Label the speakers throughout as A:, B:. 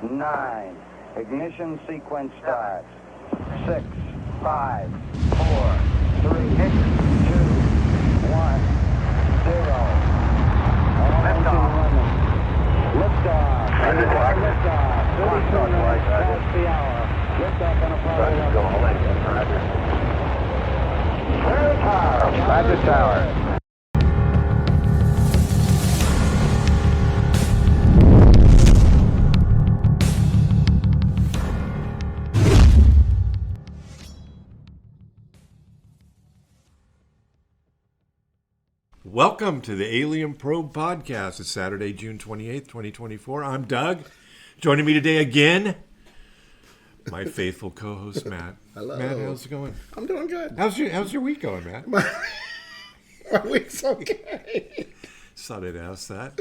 A: 9. Ignition sequence starts. 6, 5, 4, 3, 2, 1, 0. Liftoff. Liftoff. 32 minutes past the hour. Liftoff on Apollo 11. Clear tower. Roger tower.
B: Welcome to the Alien Probe Podcast. It's Saturday, June 28th, 2024. I'm Doug. Joining me today again, my faithful co-host, Matt.
C: Hello.
B: Matt, how's it going?
C: I'm doing good.
B: How's your week going, Matt?
C: My week's okay.
B: Thought I'd ask that.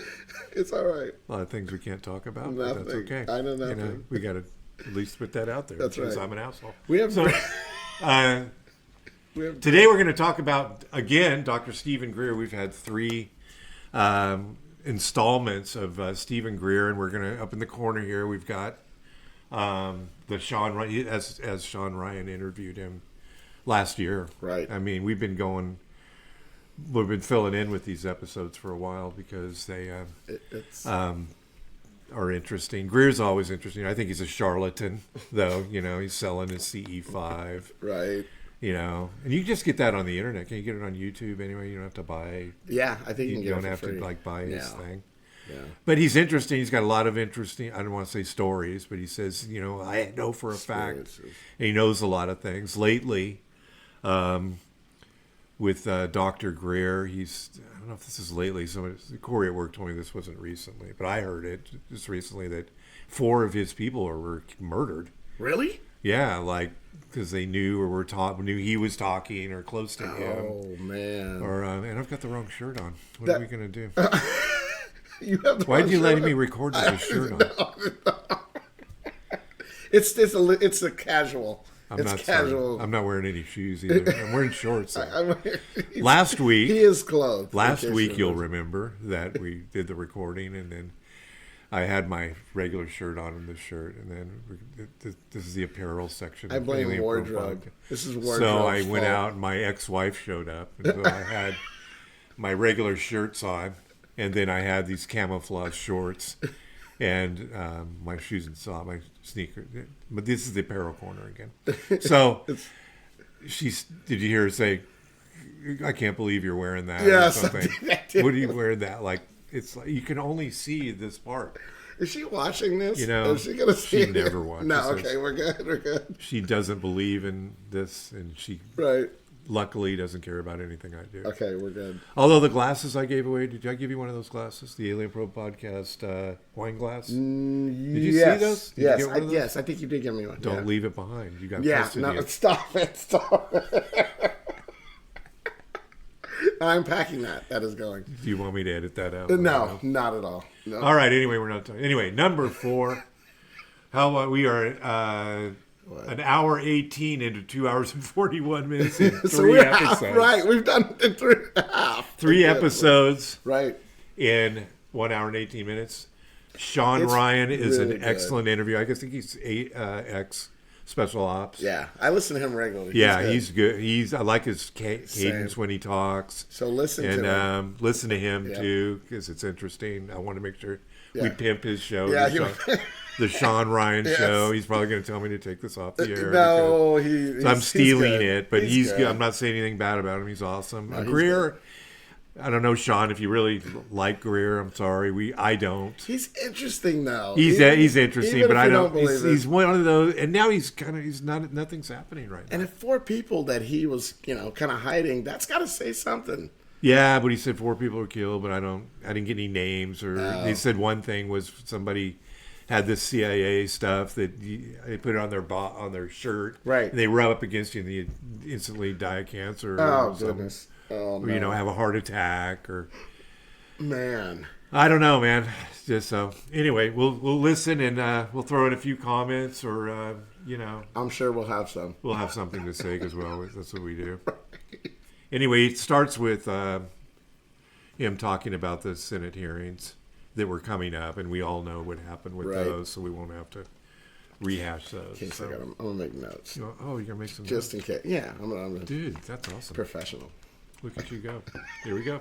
C: It's all right.
B: A lot of things we can't talk about,
C: Nothing.
B: but that's okay.
C: I know nothing.
B: We got to at least put that out there.
C: That's
B: because
C: right.
B: I'm an asshole.
C: We have...
B: Today we're going to talk about, again, Dr. Stephen Greer. We've had 3 installments of Stephen Greer, and we're going to, up in the corner here, we've got the Shawn Ryan, as Shawn Ryan interviewed him last year.
C: Right.
B: I mean, we've been filling in with these episodes for a while because they are interesting. Greer's always interesting. I think he's a charlatan, though. You know, he's selling his CE5.
C: Right.
B: You know, and you can just get that on the internet. Can you get it on YouTube anyway? You don't have to buy.
C: Yeah, I think you can get
B: don't
C: it
B: have
C: for free.
B: to buy his thing.
C: Yeah.
B: But he's interesting. He's got a lot of interesting. I don't want to say stories, but he says, you know, I know for a fact, and he knows a lot of things. Lately, with Dr. Greer, I don't know if this is lately. Corey at work told me this wasn't recently, but I heard it just recently that 4 of his people were murdered.
C: Really?
B: Yeah, because they knew or knew he was talking or close to him.
C: Oh man!
B: Or and I've got the wrong shirt on. What are we gonna do?
C: You have the
B: Why did you let
C: shirt
B: me record with a shirt on?
C: It's a casual. It's casual.
B: Sorry. I'm not wearing any shoes either. I'm wearing shorts.
C: He
B: He
C: is clothed.
B: Last week, you'll remember that we did the recording, and then I had my regular shirt on and this shirt, and then this is the apparel section.
C: I blame
B: Alien
C: wardrobe.
B: Profile.
C: This is wardrobe.
B: So I went out, and my ex-wife showed up, and so I had my regular shirts on, and then I had these camouflage shorts, and my shoes and my sneakers. But this is the apparel corner again. So did you hear her say, "I can't believe you're wearing that"?
C: Yes,
B: or something?
C: I did.
B: What are you wearing that like? It's like you can only see this part.
C: Is she watching this?
B: You know,
C: is she gonna see?
B: She never watches.
C: No, okay, we're good. We're good.
B: She doesn't believe in this, and she luckily doesn't care about anything I do.
C: Okay, we're good.
B: Although the glasses I gave away, did I give you one of those glasses? The Alien Pro Podcast wine glass? Did you see those? Did you get one of those?
C: Yes, I think you did give me one.
B: Don't leave it behind. You got
C: no, stop it. I'm packing that. That is going.
B: Do you want me to edit that out?
C: No, not at all. No.
B: All right. Anyway, we're not talking. Anyway, number 4. How about we are an hour 18 into 2 hours and 41 minutes in 3 episodes.
C: Right. We've done it in 3.5.
B: 3 episodes.
C: Right.
B: In 1 hour and 18 minutes. Shawn Ryan is really an excellent interview. I think he's ex Special Ops.
C: Yeah, I listen to him regularly.
B: Yeah, he's good. I like his cadence when he talks.
C: So listen to him.
B: Listen to him too, because it's interesting. I want to make sure we pimp his show.
C: Yeah,
B: the Shawn Ryan Show. He's probably going to tell me to take this off the air.
C: No,
B: I'm stealing it, but
C: he's good.
B: I'm not saying anything bad about him. He's awesome. No, Greer. I don't know, Shawn, if you really like Greer. I'm sorry. I don't.
C: He's interesting, though.
B: He's interesting, but I don't. He's one of those, and now nothing's happening right now.
C: And if 4 people that he was, kind of hiding, that's got to say something.
B: Yeah, but he said 4 people were killed, but I didn't get any names. Or they said one thing was somebody had this CIA stuff that they put it on their shirt,
C: right?
B: And they rub up against you, and you instantly die of cancer.
C: Oh goodness.
B: Oh, no. Or have a heart attack, or
C: man,
B: I don't know, man. Just so anyway, we'll listen and we'll throw in a few comments, or
C: I'm sure we'll have some.
B: We'll have something to say as well. That's what we do. Anyway, it starts with him talking about the Senate hearings. that were coming up, and we all know what happened with
C: Right.
B: those, so we won't have to rehash those.
C: In case
B: So,
C: I'm gonna make notes.
B: you're gonna make some
C: Just
B: notes?
C: in case. Yeah, I'm a
B: Dude, that's awesome.
C: professional.
B: Look at you go. Here we go.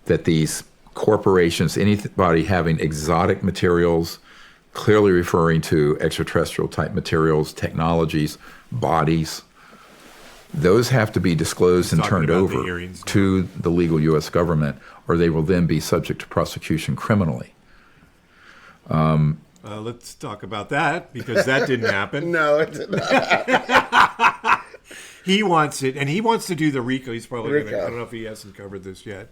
D: That these corporations, anybody having exotic materials, clearly referring to extraterrestrial type materials, technologies, bodies, those have to be disclosed and
B: Talking
D: turned
B: about the
D: over
B: hearings now.
D: to the legal U.S. government, or they will then be subject to prosecution criminally.
B: Let's talk about that, because that didn't happen.
C: No, it did not.
B: He wants it, and he wants to do the RICO. He's probably going to,
C: RICO.
B: I don't know if he hasn't covered this yet.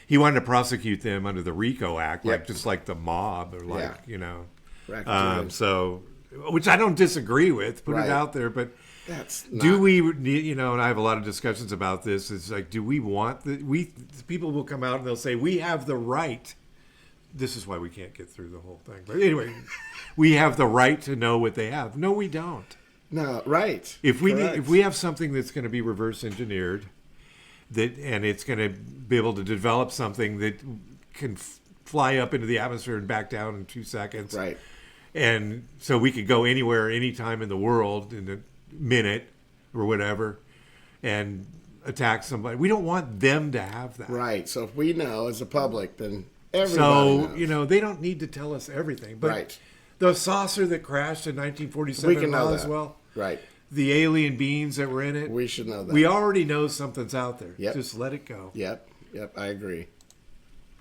B: He wanted to prosecute them under the RICO Act, like
C: Yep.
B: just like the mob, or like,
C: Yeah.
B: you know.
C: Racketeering.
B: So, which I don't disagree with, put
C: Right.
B: it out there, but
C: That's
B: do
C: not-
B: we, you know, and I have a lot of discussions about this, it's like, do we want, people will come out and they'll say, we have the right. This is why we can't get through the whole thing. But anyway, we have the right to know what they have. No, we don't.
C: No, right.
B: If we
C: Correct.
B: if we have something that's going to be reverse engineered, and it's going to be able to develop something that can fly up into the atmosphere and back down in 2 seconds,
C: Right.
B: and so we could go anywhere, anytime in the world in a minute or whatever, and attack somebody. We don't want them to have that.
C: Right. So if we know as a public, then everybody
B: So
C: knows.
B: you know they don't need to tell us everything. But
C: Right.
B: the saucer that crashed in 1947
C: We can know that.
B: Roswell,
C: Right.
B: the alien beings that were in it.
C: We should know that.
B: We already know something's out there.
C: Yep.
B: Just let it go.
C: Yep. Yep. I agree.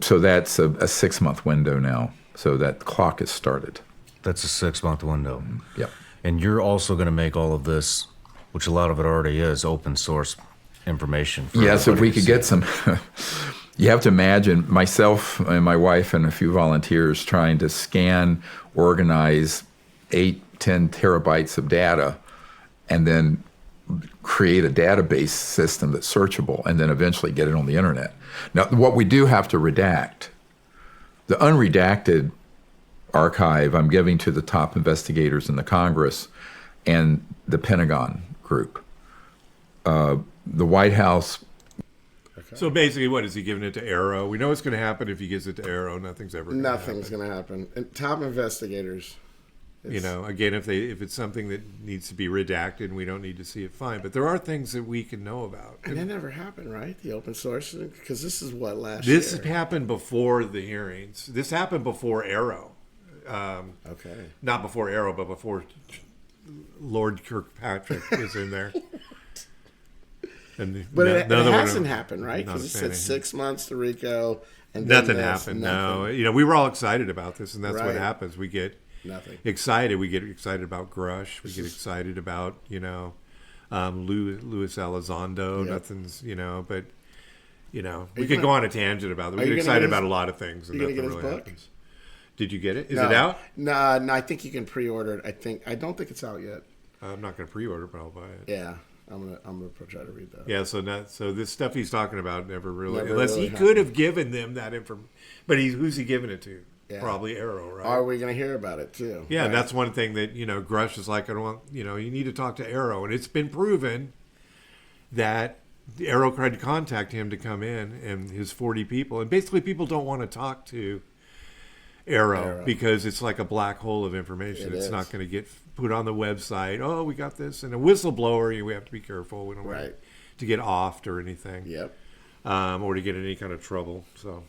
D: So that's a 6-month window now. So that clock is started.
E: That's a 6-month window.
D: Yep.
E: And you're also going to make all of this, which a lot of it already is, open source information. For
D: Yes, if we
E: everybody to
D: could
E: see.
D: get some. You have to imagine myself and my wife and a few volunteers trying to scan, organize 8-10 terabytes of data, and then create a database system that's searchable, and then eventually get it on the internet. Now, what we do have to redact, the unredacted archive I'm giving to the top investigators in the Congress and the Pentagon group. The White House.
B: So basically, what is he giving it to Arrow? We know what's going to happen if he gives it to Arrow. Nothing's ever.
C: Nothing's going to happen. And top investigators.
B: You know, again, if it's something that needs to be redacted and we don't need to see it, fine. But there are things that we can know about.
C: And that never happened, right? The open source? Because this is what last
B: This
C: year.
B: happened before the hearings. This happened before Arrow.
C: Okay.
B: Not before Arrow, but before Lord Kirkpatrick was in there. And
C: But
B: no-
C: it
B: another one-
C: hasn't happened, right?
B: not
C: Because
B: a
C: it
B: fan
C: said
B: of
C: 6 months to Rico. And then
B: Nothing
C: this,
B: happened. No,
C: nothing.
B: you know, we were all excited about this, and that's what
C: Right.
B: happens. We get
C: Nothing.
B: excited. We get excited about Grush. We get excited about Louis Elizondo.
C: Yep.
B: Nothing's but we
C: you
B: could
C: gonna-
B: go on a tangent about that.
C: Are
B: We
C: you
B: get
C: gonna
B: excited
C: get his-
B: about a lot of things, and
C: you gonna
B: nothing
C: get his
B: really
C: book?
B: happens. Did you get it? Is
C: No.
B: it out?
C: No, I think you can pre-order it. I don't think it's out yet.
B: I'm not going to pre-order, but I'll buy it.
C: Yeah, I'm gonna try to read that.
B: Yeah, so this stuff he's talking about never really,
C: Never
B: unless
C: really
B: he could have given them that information. But who's he giving it to?
C: Yeah.
B: Probably Arrow, right?
C: Are we gonna hear about it too?
B: Yeah,
C: Right.
B: and that's one thing that, Grush is like, I don't want, you need to talk to Arrow. And it's been proven that Arrow tried to contact him to come in and his 40 people. And basically people don't want to talk to Arrow because it's like a black hole of information.
C: It
B: It's
C: is.
B: not going to get put on the website. Oh, we got this. And a whistleblower, we have to be careful. We don't want
C: Right.
B: to get offed or anything.
C: Yep.
B: Or to get in any kind of trouble. So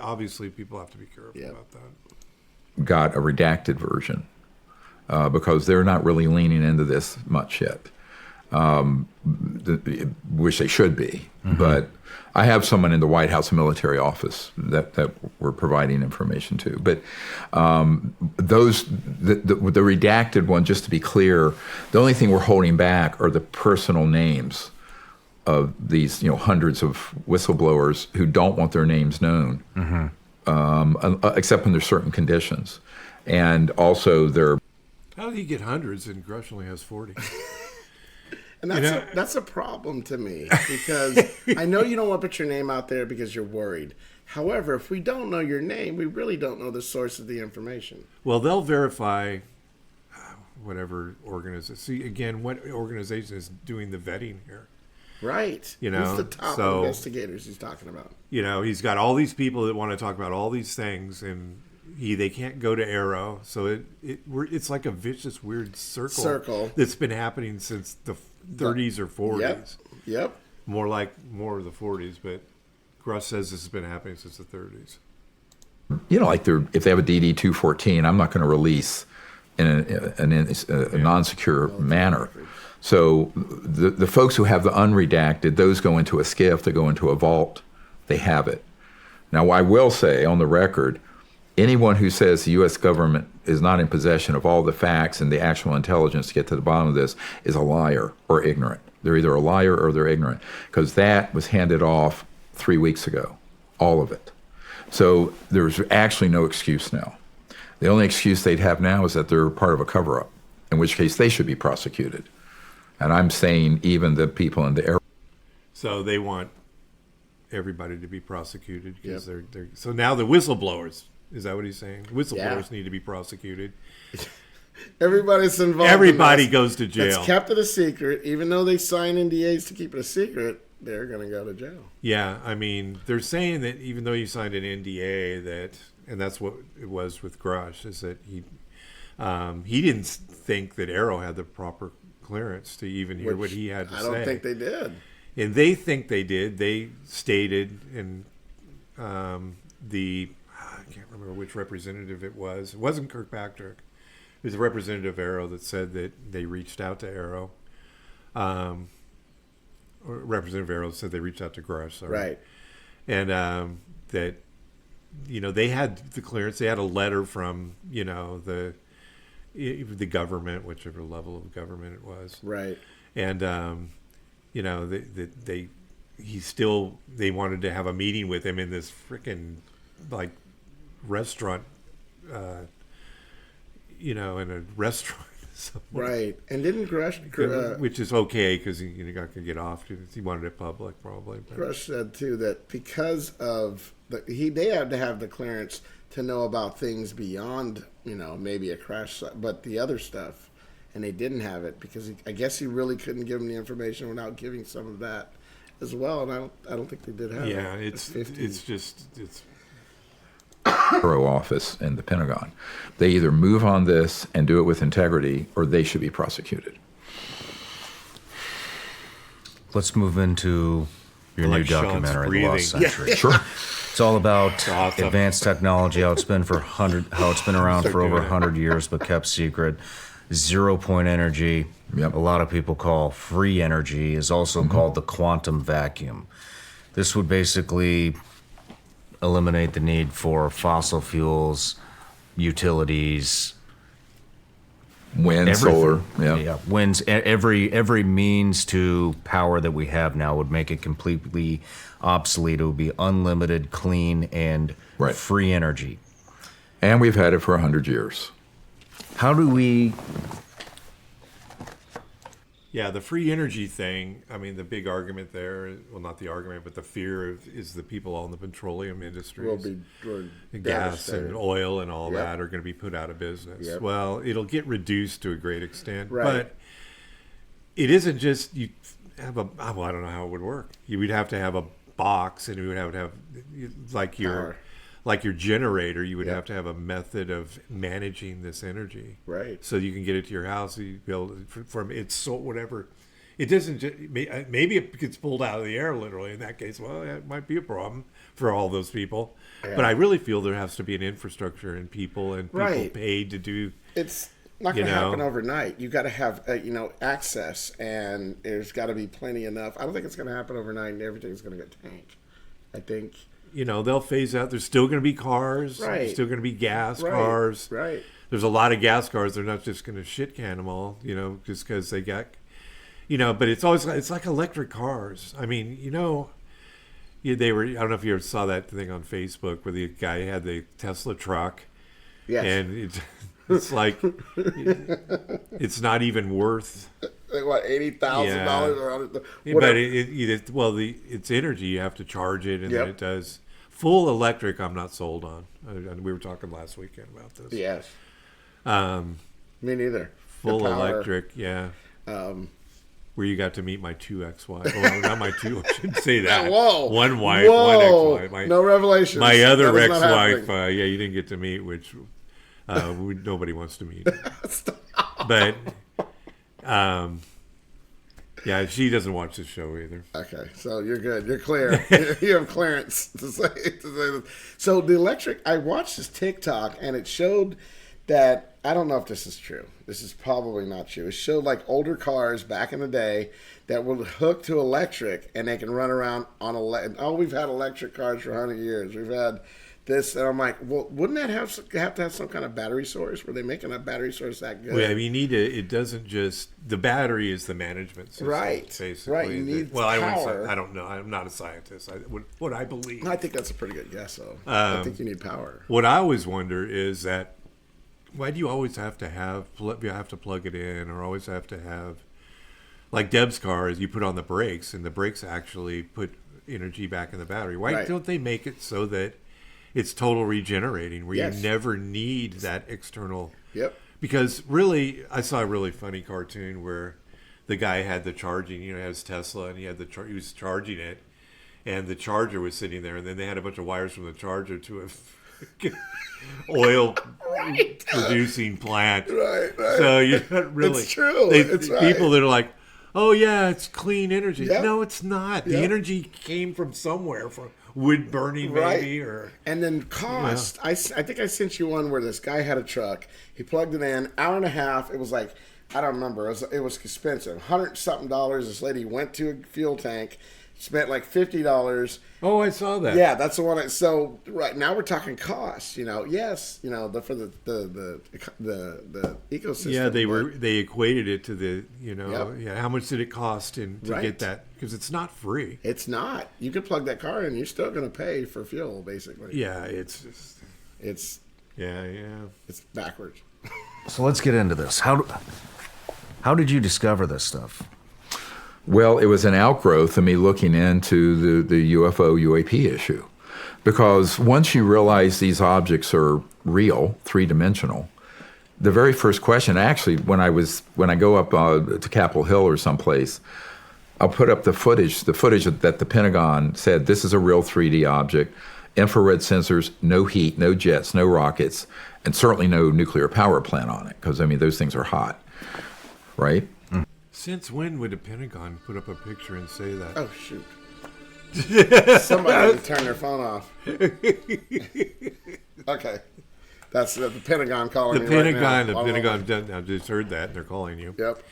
B: obviously people have to be careful
C: Yep.
B: about that.
D: Got a redacted version because they're not really leaning into this much yet, which they should be. But I have someone in the White House military office that we're providing information to. But the redacted one, just to be clear, the only thing we're holding back are the personal names of these hundreds of whistleblowers who don't want their names known, except under certain conditions. And also their...
B: How do you get hundreds and Grush only has 40?
C: And that's a problem to me because I know you don't want to put your name out there because you're worried. However, if we don't know your name, we really don't know the source of the information.
B: Well, they'll verify whatever organization. See, again, what organization is doing the vetting here?
C: Right.
B: You know,
C: who's the top investigators he's talking about?
B: You know, he's got all these people that want to talk about all these things, and they can't go to Arrow, so it's like a vicious, weird circle that's been happening since the 30s or 40s.
C: Yep.
B: More of the 40s, but Grush says this has been happening since the 30s.
D: You know, like if they have a DD-214, I'm not going to release in a non-secure manner. So the folks who have the unredacted, those go into a SCIF, they go into a vault, they have it. Now, I will say on the record, anyone who says the U.S. government is not in possession of all the facts and the actual intelligence to get to the bottom of this is a liar or ignorant. They're either a liar or they're ignorant, because that was handed off 3 weeks ago, all of it. So there's actually no excuse now. The only excuse they'd have now is that they're part of a cover-up, in which case they should be prosecuted. And I'm saying even the people in the air.
B: So they want everybody to be prosecuted because they're so now the whistleblowers. Is that what he's saying? Whistleblowers need to be prosecuted.
C: Everybody's involved.
B: Everybody goes to jail.
C: It's kept it a secret, even though they sign NDAs to keep it a secret. They're going to go to jail.
B: Yeah, I mean, they're saying that even though you signed an NDA, and that's what it was with Grush, is that he didn't think that Arrow had the proper clearance to even hear what he had to say.
C: I don't think they did.
B: And they think they did. They stated, and I can't remember which representative it was. It wasn't Kirkpatrick. It was a representative of Arrow that said that they reached out to Arrow. Or Representative Arrow said they reached out to Grush. Sorry.
C: Right.
B: And that, you know, they had the clearance. They had a letter from, you know, the government, whichever level of government it was.
C: Right.
B: And, you know, they wanted to have a meeting with him in this freaking, like, restaurant, you know, in a restaurant. Somewhere.
C: Right. And didn't Grush...
B: which is okay, because he got to get off. He wanted it public, probably. But.
C: Grush said, too, that because of... they had to have the clearance to know about things beyond, you know, maybe a crash, but the other stuff. And they didn't have it because I guess he really couldn't give them the information without giving some of that as well. And I don't think they did have it.
B: Yeah, it's
D: Bureau office and the Pentagon. They either move on this and do it with integrity, or they should be prosecuted.
E: Let's move into your new documentary, The Lost Century.
D: Yeah. Sure.
E: It's all about advanced technology, how it's been around for over 100 years, but kept secret. 0-point energy, a lot of people call free energy, is also called the quantum vacuum. This would basically eliminate the need for fossil fuels, utilities,
D: wind, solar,
E: winds. Every means to power that we have now would make it completely obsolete. It would be unlimited, clean, and free energy.
D: And we've had it for 100 years.
E: How do we...
B: Yeah, the free energy thing, I mean, the big argument there, well, not the argument, but the fear is the people in the petroleum industries.
C: Will be
B: gas and oil and all that are going to be put out of business.
C: Yep.
B: Well, it'll get reduced to a great extent.
C: Right.
B: But it isn't just, you have I don't know how it would work. You would have to have a box, and you would have to have, like your generator, you would have to have a method of managing this energy.
C: Right.
B: So you can get it to your house, you build from it's so whatever. It doesn't just, maybe it gets pulled out of the air literally. In that case, well, that might be a problem for all those people. Yeah. But I really feel there has to be an infrastructure and people paid to do.
C: It's not going to happen overnight. You got to have access, and there's got to be plenty enough. I don't think it's going to happen overnight, and everything's going to get tanked. I think.
B: They'll phase out. There's still going to be cars.
C: Right.
B: There's still going to be gas cars.
C: Right.
B: There's a lot of gas cars. They're not just going to shit can them all, just because they got, but it's like electric cars. I mean, they were, I don't know if you ever saw that thing on Facebook where the guy had the Tesla truck.
C: Yes.
B: And it's like, it's not even worth.
C: Like what, $80,000?
B: But it's energy. You have to charge it, and then it does. Full electric, I'm not sold on. And we were talking last weekend about this.
C: Yes. Me neither.
B: Full electric, yeah. where you got to meet my two ex-wives. Well, not my two. I shouldn't say that.
C: Whoa.
B: One wife,
C: Whoa.
B: one ex-wife.
C: No revelations.
B: My other
C: That was not
B: ex-wife,
C: happening.
B: you didn't get to meet, which nobody wants to meet. But, yeah, she doesn't watch the show either.
C: Okay, so you're good. You're clear. You have clearance to say this. So the electric, I watched this TikTok, and it showed that, I don't know if this is true. This is probably not true. It showed like older cars back in the day that were hooked to electric, and they can run around on we've had electric cars for 100 years. We've had this, and I'm like, well, wouldn't that have to have some kind of battery source? Were they making a battery source that good?
B: Well, I mean, you need to. It doesn't just the battery is the management system,
C: Right.
B: Basically,
C: Right, you need power.
B: I don't know. I'm not a scientist. What I believe.
C: I think that's a pretty good guess, though. I think you need power.
B: What I always wonder is that why do you always have to plug it in, or always have to have, like Deb's car, is you put on the brakes, and the brakes actually put energy back in the battery. Why don't they make it so that it's total regenerating, where you never need that external?
C: Yep.
B: Because really, I saw a really funny cartoon where the guy had the charging, he has Tesla, and he was charging it, and the charger was sitting there, and then they had a bunch of wires from the charger to a oil producing plant. Right.
C: So
B: you're not really.
C: It's true. It's right.
B: People that are like, oh yeah, it's clean energy.
C: Yep.
B: No, it's not. The energy came from somewhere, from wood burning, maybe, or.
C: And then cost. I think I sent you one where this guy had a truck. He plugged it in, hour and a half. It was like, I don't remember. It was expensive, $100-something. This lady went to a fuel tank, spent like $50.
B: Oh, I saw that.
C: Yeah, that's the one. So right now we're talking costs. Yes, for the ecosystem.
B: Yeah, they equated it to the how much did it cost to get that, because it's not free.
C: It's not. You could plug that car in, you're still going to pay for fuel, basically.
B: Yeah, it's just
C: it's backwards.
E: So let's get into this. How did you discover this stuff?
D: Well, it was an outgrowth of me looking into the UFO UAP issue. Because once you realize these objects are real, three-dimensional, the very first question, actually, when I go up to Capitol Hill or someplace, I'll put up the footage that the Pentagon said, this is a real 3D object, infrared sensors, no heat, no jets, no rockets, and certainly no nuclear power plant on it, because, I mean, those things are hot, right?
B: Since when would the Pentagon put up a picture and say that?
C: Oh, shoot. Somebody had to turn their phone off. Okay. That's the Pentagon calling
B: the
C: me
B: Pentagon,
C: right now.
B: The Pentagon, I just heard that, and they're calling you.
C: Yep.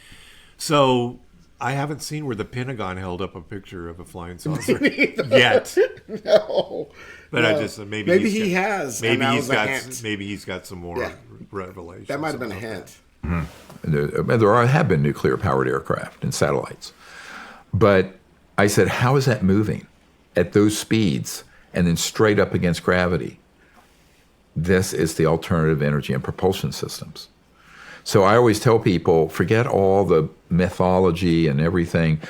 B: So, I haven't seen where the Pentagon held up a picture of a flying saucer yet.
C: No.
B: But
C: no.
B: I just
C: maybe he has.
B: Maybe he's got some more revelations.
C: That might have been a hint.
D: Mm-hmm. There have been nuclear-powered aircraft and satellites. But I said, how is that moving at those speeds and then straight up against gravity? This is the alternative energy and propulsion systems. So I always tell people, forget all the mythology and everything.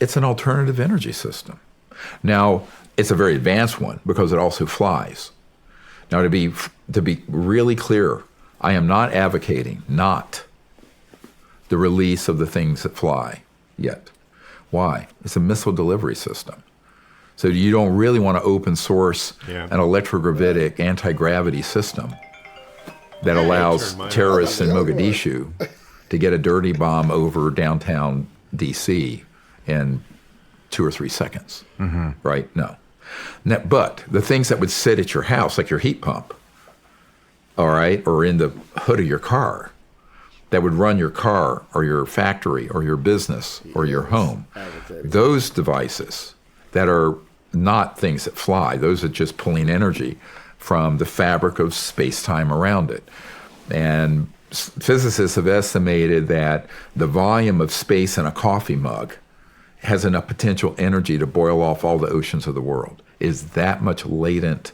D: It's an alternative energy system. Now, it's a very advanced one because it also flies. Now, to be really clear, I am not advocating the release of the things that fly yet. Why? It's a missile delivery system. So you don't really want to open source an electrogravitic anti-gravity system that allows terrorists in Mogadishu to get a dirty bomb over downtown D.C. in 2 or 3 seconds, right? No. Now, but the things that would sit at your house, like your heat pump, all right, or in the hood of your car, that would run your car or your factory or your business or your home, those devices that are not things that fly, those are just pulling energy from the fabric of space-time around it. And physicists have estimated that the volume of space in a coffee mug has enough potential energy to boil off all the oceans of the world. Is that much latent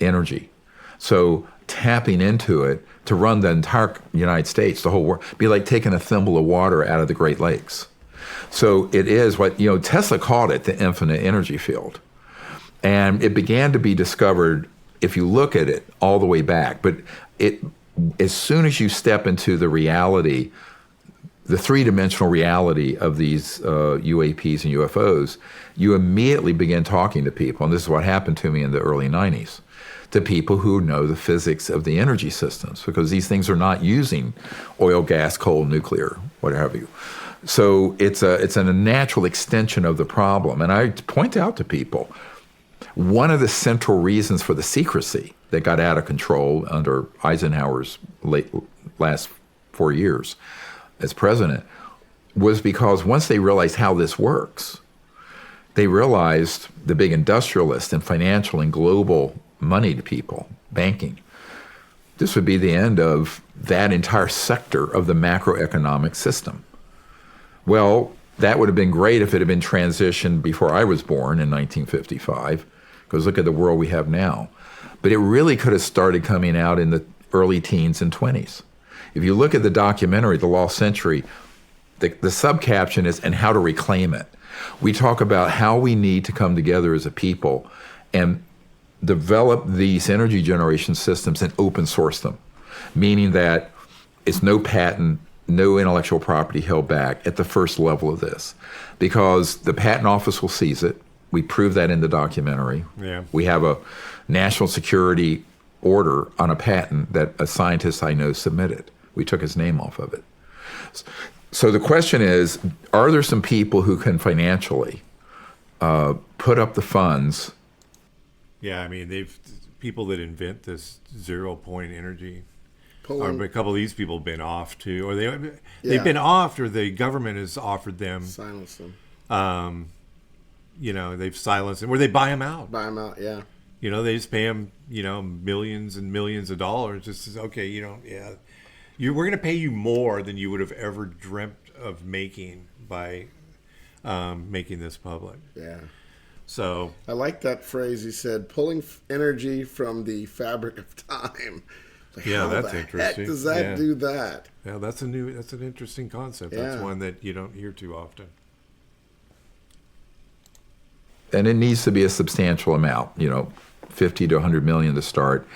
D: energy. So tapping into it to run the entire United States, the whole world, be like taking a thimble of water out of the Great Lakes. So it is what, Tesla called it the infinite energy field. And it began to be discovered, if you look at it, all the way back. But as soon as you step into the reality the three-dimensional reality of these UAPs and UFOs, you immediately begin talking to people, and this is what happened to me in the early 90s, to people who know the physics of the energy systems, because these things are not using oil, gas, coal, nuclear, what have you. So it's a natural extension of the problem. And I point out to people, one of the central reasons for the secrecy that got out of control under Eisenhower's last 4 years as president was because once they realized how this works, they realized, the big industrialists and financial and global moneyed people, banking, this would be the end of that entire sector of the macroeconomic system. Well, that would have been great if it had been transitioned before I was born in 1955, because look at the world we have now. But it really could have started coming out in the early teens and 20s. If you look at the documentary, The Lost Century, the subcaption is, and how to reclaim it. We talk about how we need to come together as a people and develop these energy generation systems and open source them, meaning that it's no patent, no intellectual property held back at the first level of this, because the patent office will seize it. We prove that in the documentary.
B: Yeah.
D: We have a national security order on a patent that a scientist I know submitted. We took his name off of it. So the question is, are there some people who can financially put up the funds?
B: Yeah, I mean, people that invent this 0-point energy. Or
C: Pulling,
B: a couple of these people have been off too, or they've been offed, or the government has offered them.
C: silence them.
B: They've silenced them, or they buy them out.
C: Buy them out, yeah.
B: They just pay them, millions and millions of dollars. Just as, okay, we're going to pay you more than you would have ever dreamt of making by making this public.
C: Yeah.
B: So
C: I like that phrase he said, pulling energy from the fabric of time. Like,
B: yeah,
C: how
B: that's
C: the
B: interesting.
C: Heck does that do that?
B: Yeah, that's an interesting concept.
C: Yeah.
B: That's one that you don't hear too often.
D: And it needs to be a substantial amount, 50 to 100 million to start,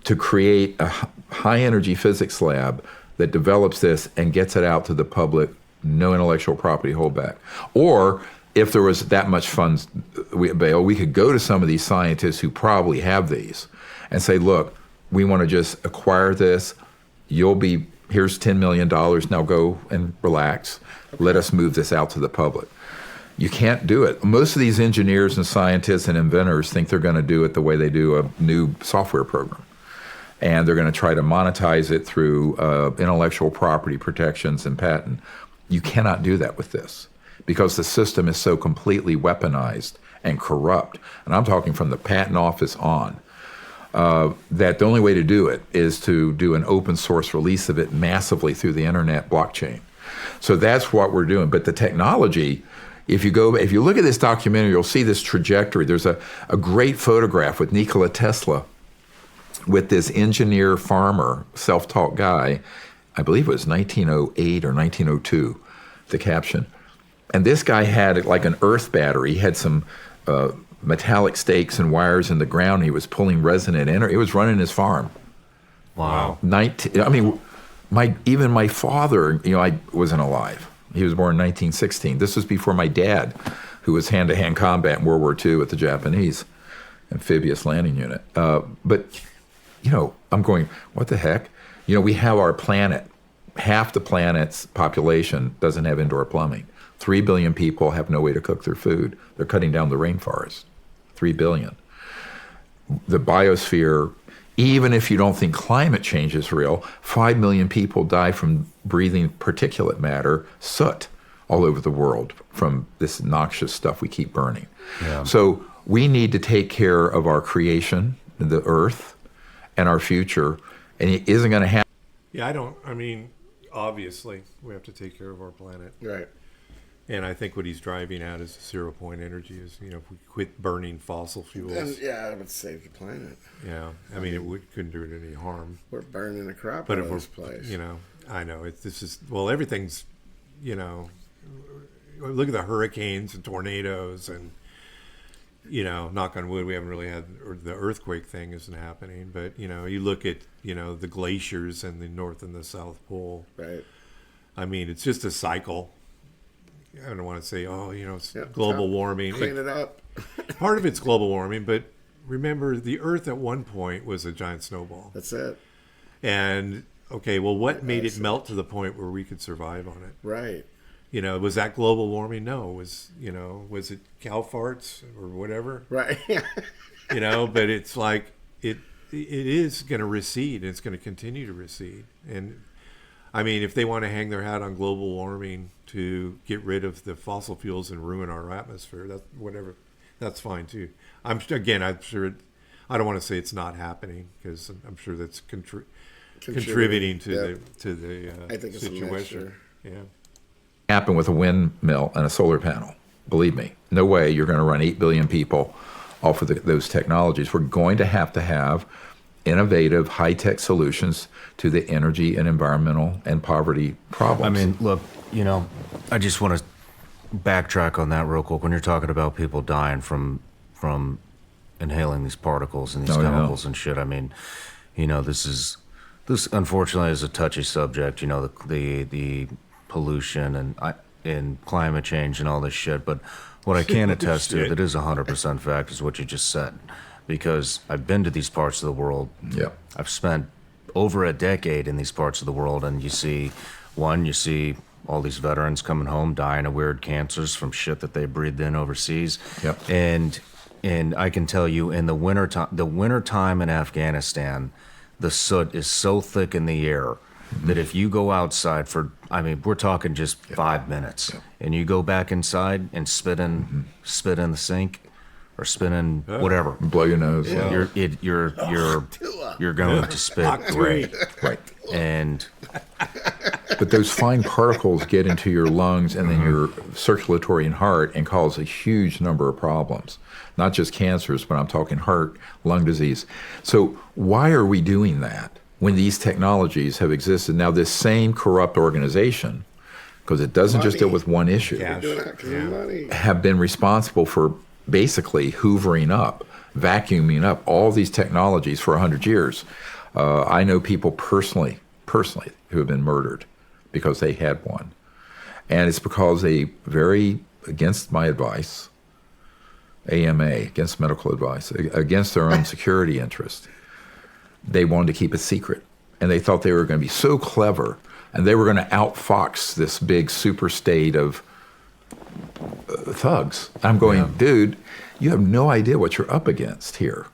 D: to create a high energy physics lab that develops this and gets it out to the public, no intellectual property holdback. Or if there was that much funds available, we could go to some of these scientists who probably have these and say, look, we want to just acquire this. Here's $10 million, now go and relax. Let us move this out to the public. You can't do it. Most of these engineers and scientists and inventors think they're going to do it the way they do a new software program. And they're going to try to monetize it through intellectual property protections and patent. You cannot do that with this because the system is so completely weaponized and corrupt. And I'm talking from the patent office on. That the only way to do it is to do an open source release of it massively through the internet blockchain. So that's what we're doing. But the technology, if you look at this documentary, you'll see this trajectory. There's a great photograph with Nikola Tesla with this engineer farmer, self-taught guy. I believe it was 1908 or 1902, the caption. And this guy had like an earth battery. He had some metallic stakes and wires in the ground. He was pulling resonant energy. It was running his farm.
E: Wow.
D: Even my father, I wasn't alive. He was born in 1916. This was before my dad, who was hand-to-hand combat in World War II with the Japanese amphibious landing unit. But I'm going, what the heck? We have our planet. Half the planet's population doesn't have indoor plumbing. 3 billion people have no way to cook their food. They're cutting down the rainforest. 3 billion. The biosphere, even if you don't think climate change is real, 5 million people die from breathing particulate matter, soot, all over the world from this noxious stuff we keep burning. Yeah. So we need to take care of our creation, the earth, and our future, and it isn't going to happen.
B: Yeah, obviously, we have to take care of our planet.
C: Right.
B: And I think what he's driving at is 0-point energy. Is if we quit burning fossil fuels.
C: And, yeah, it would save the planet.
B: Yeah, couldn't do it any harm.
C: We're burning the crap
B: But
C: out
B: if
C: of this place.
B: I know everything's, look at the hurricanes and tornadoes and, knock on wood, we haven't really had, or the earthquake thing isn't happening. But you look at the glaciers in the North and the South Pole.
C: Right.
B: I mean, it's just a cycle. I don't want to say, it's
C: Yep,
B: global warming.
C: Clean it up.
B: Part of it's global warming, but remember, the Earth at one point was a giant snowball.
C: That's it.
B: And, okay, well, what made it melt to the point where we could survive on it?
C: Right.
B: Was that global warming? No. Was it cow farts or whatever?
C: Right.
B: But it's like, it is going to recede. It's going to continue to recede. And, I mean, if they want to hang their hat on global warming to get rid of the fossil fuels and ruin our atmosphere, that's fine too. I'm sure. I don't want to say it's not happening because I'm sure that's contributing to the
C: I think it's
B: situation.
C: a mixture.
B: Yeah.
D: Happen with a windmill and a solar panel. Believe me, no way you're going to run 8 billion people off of those technologies. We're going to have innovative, high-tech solutions to the energy and environmental and poverty problems.
E: I mean, look, I just want to backtrack on that real quick. When you're talking about people dying from inhaling these particles and these chemicals and shit, I mean, this unfortunately is a touchy subject. The pollution and climate change and all this shit. But what I can attest to that is 100% fact is what you just said. Because I've been to these parts of the world.
D: Yeah.
E: I've spent over a decade in these parts of the world, and you see all these veterans coming home dying of weird cancers from shit that they breathed in overseas.
D: Yep.
E: And I can tell you, in the winter time in Afghanistan, the soot is so thick in the air that if you go outside we're talking just 5 minutes, and you go back inside and spit in the sink. Or spinning whatever,
D: blow your nose.
E: Yeah. You're going to spit great,
D: right?
E: And
D: but those fine particles get into your lungs and then your circulatory and heart and cause a huge number of problems, not just cancers, but I'm talking heart, lung disease. So why are we doing that when these technologies have existed? Now, this same corrupt organization, because it doesn't just deal with one issue, have been responsible for basically hoovering up, vacuuming up all these technologies for 100 years. I know people personally who have been murdered because they had one. And it's because they, very against my advice, AMA, against medical advice, against their own security interest, they wanted to keep it secret. And they thought they were going to be so clever and they were going to outfox this big super state of thugs. I'm going, dude, you have no idea what you're up against here.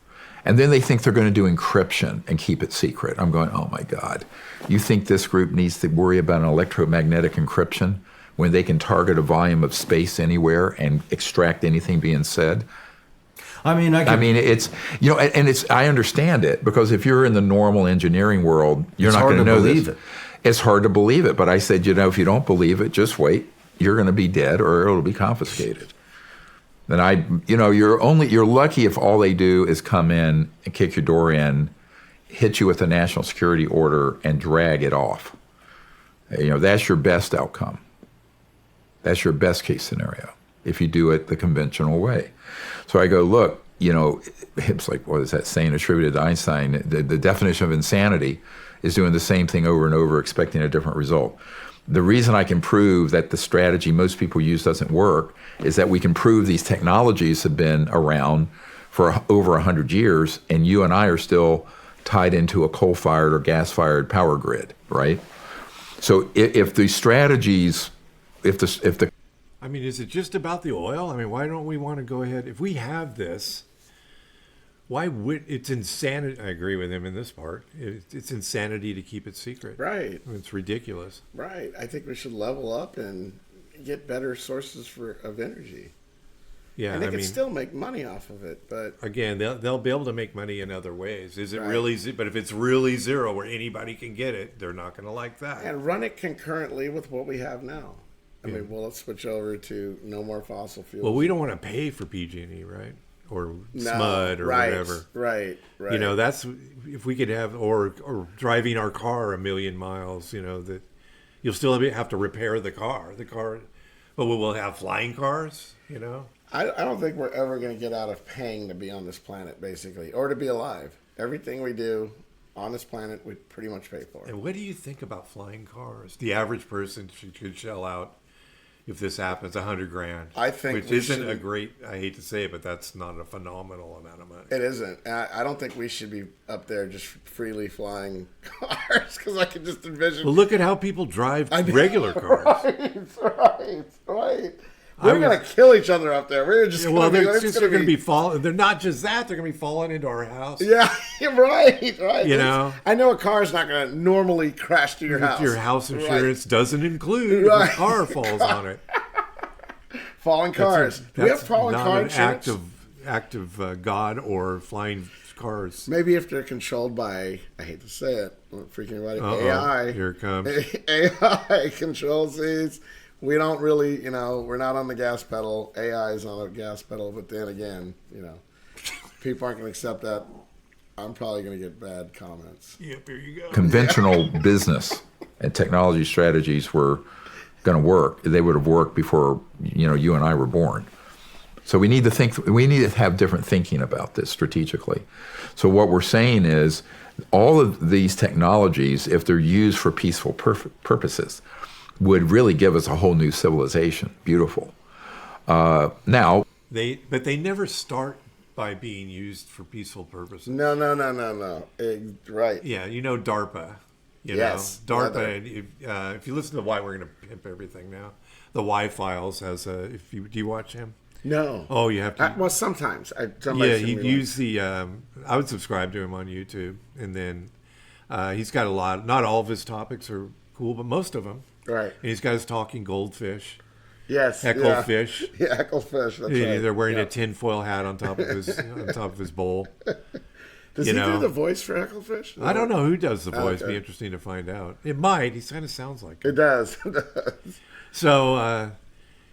D: And then they think they're going to do encryption and keep it secret. I'm going, oh my God. You think this group needs to worry about an electromagnetic encryption when they can target a volume of space anywhere and extract anything being said?
E: I mean,
D: it's, and it's, I understand it, because if you're in the normal engineering world, you're not going to know this. It's hard to believe it. But I said, if you don't believe it, just wait. You're going to be dead or it'll be confiscated. And you're lucky if all they do is come in and kick your door in, hit you with a national security order and drag it off. That's your best outcome. That's your best case scenario if you do it the conventional way. So I go, look, it's like, what is that saying attributed to Einstein? The definition of insanity is doing the same thing over and over, expecting a different result. The reason I can prove that the strategy most people use doesn't work is that we can prove these technologies have been around for over 100 years, and you and I are still tied into a coal-fired or gas-fired power grid, right? So if the strategies,
B: I mean, is it just about the oil? I mean, why don't we want to go ahead? If we have this, why would it's insanity? I agree with him in this part. It's insanity to keep it secret.
C: Right.
B: I mean, it's ridiculous.
C: Right. I think we should level up and get better sources of energy.
B: Yeah,
C: and they can still make money off of it, but
B: again, they'll be able to make money in other ways. Is it really? But if it's really zero, where anybody can get it, they're not going to like that.
C: And run it concurrently with what we have now. I mean, let's switch over to no more fossil fuels.
B: Well, we don't want to pay for PG&E, right? Or SMUD or whatever.
C: Right.
B: That's if we could have, or driving our car 1 million miles, that you'll still have to repair the car. But we'll have flying cars,
C: I don't think we're ever going to get out of paying to be on this planet, basically, or to be alive. Everything we do, on this planet we pretty much pay for.
B: And what do you think about flying cars? The average person should shell out, if this happens, $100,000.
C: I think
B: which isn't a great. I hate to say it, but that's not a phenomenal amount of money.
C: It isn't. I don't think we should be up there just freely flying cars because I can just envision.
B: Well, look at how people drive regular cars.
C: Right. We're going to kill each other up there. We're just
B: going to be falling. They're not just that. They're going to be falling into our house.
C: Yeah, right.
B: You know?
C: I know a car's not going to normally crash to your house.
B: Your house insurance doesn't include if a car falls on it.
C: Falling cars. Do we have falling car insurance?
B: Not an act of God or flying cars.
C: Maybe if they're controlled by, I hate to say it, I'm freaking about it, AI.
B: Here it comes.
C: AI controls these. We don't really, we're not on the gas pedal. AI is on the gas pedal, but then again, people aren't going to accept that. I'm probably going to get bad comments.
B: Yep, here you go.
D: Conventional business and technology strategies were going to work. They would have worked before, you and I were born. So we need to think. We need to have different thinking about this strategically. So what we're saying is, all of these technologies, if they're used for peaceful purposes, would really give us a whole new civilization. Beautiful. Now,
B: but they never start by being used for peaceful purposes.
C: No. Right.
B: Yeah, DARPA.
C: Yes.
B: DARPA. If you listen to Why, we're going to pimp everything now. The Y-Files has a. Do you watch him?
C: No.
B: Oh, you have to.
C: Well, sometimes.
B: He'd use the. I would subscribe to him on YouTube, and then he's got a lot. Not all of his topics are cool, but most of them.
C: Right.
B: And he's got his talking goldfish.
C: Yes.
B: Hecklefish.
C: Yeah, hecklefish. That's right.
B: They're wearing a tinfoil hat on top of his bowl.
C: Does he do the voice for hecklefish?
B: I don't know who does the voice.
C: Okay.
B: Be interesting to find out. It might. He kind of sounds like
C: it. It does.
B: So,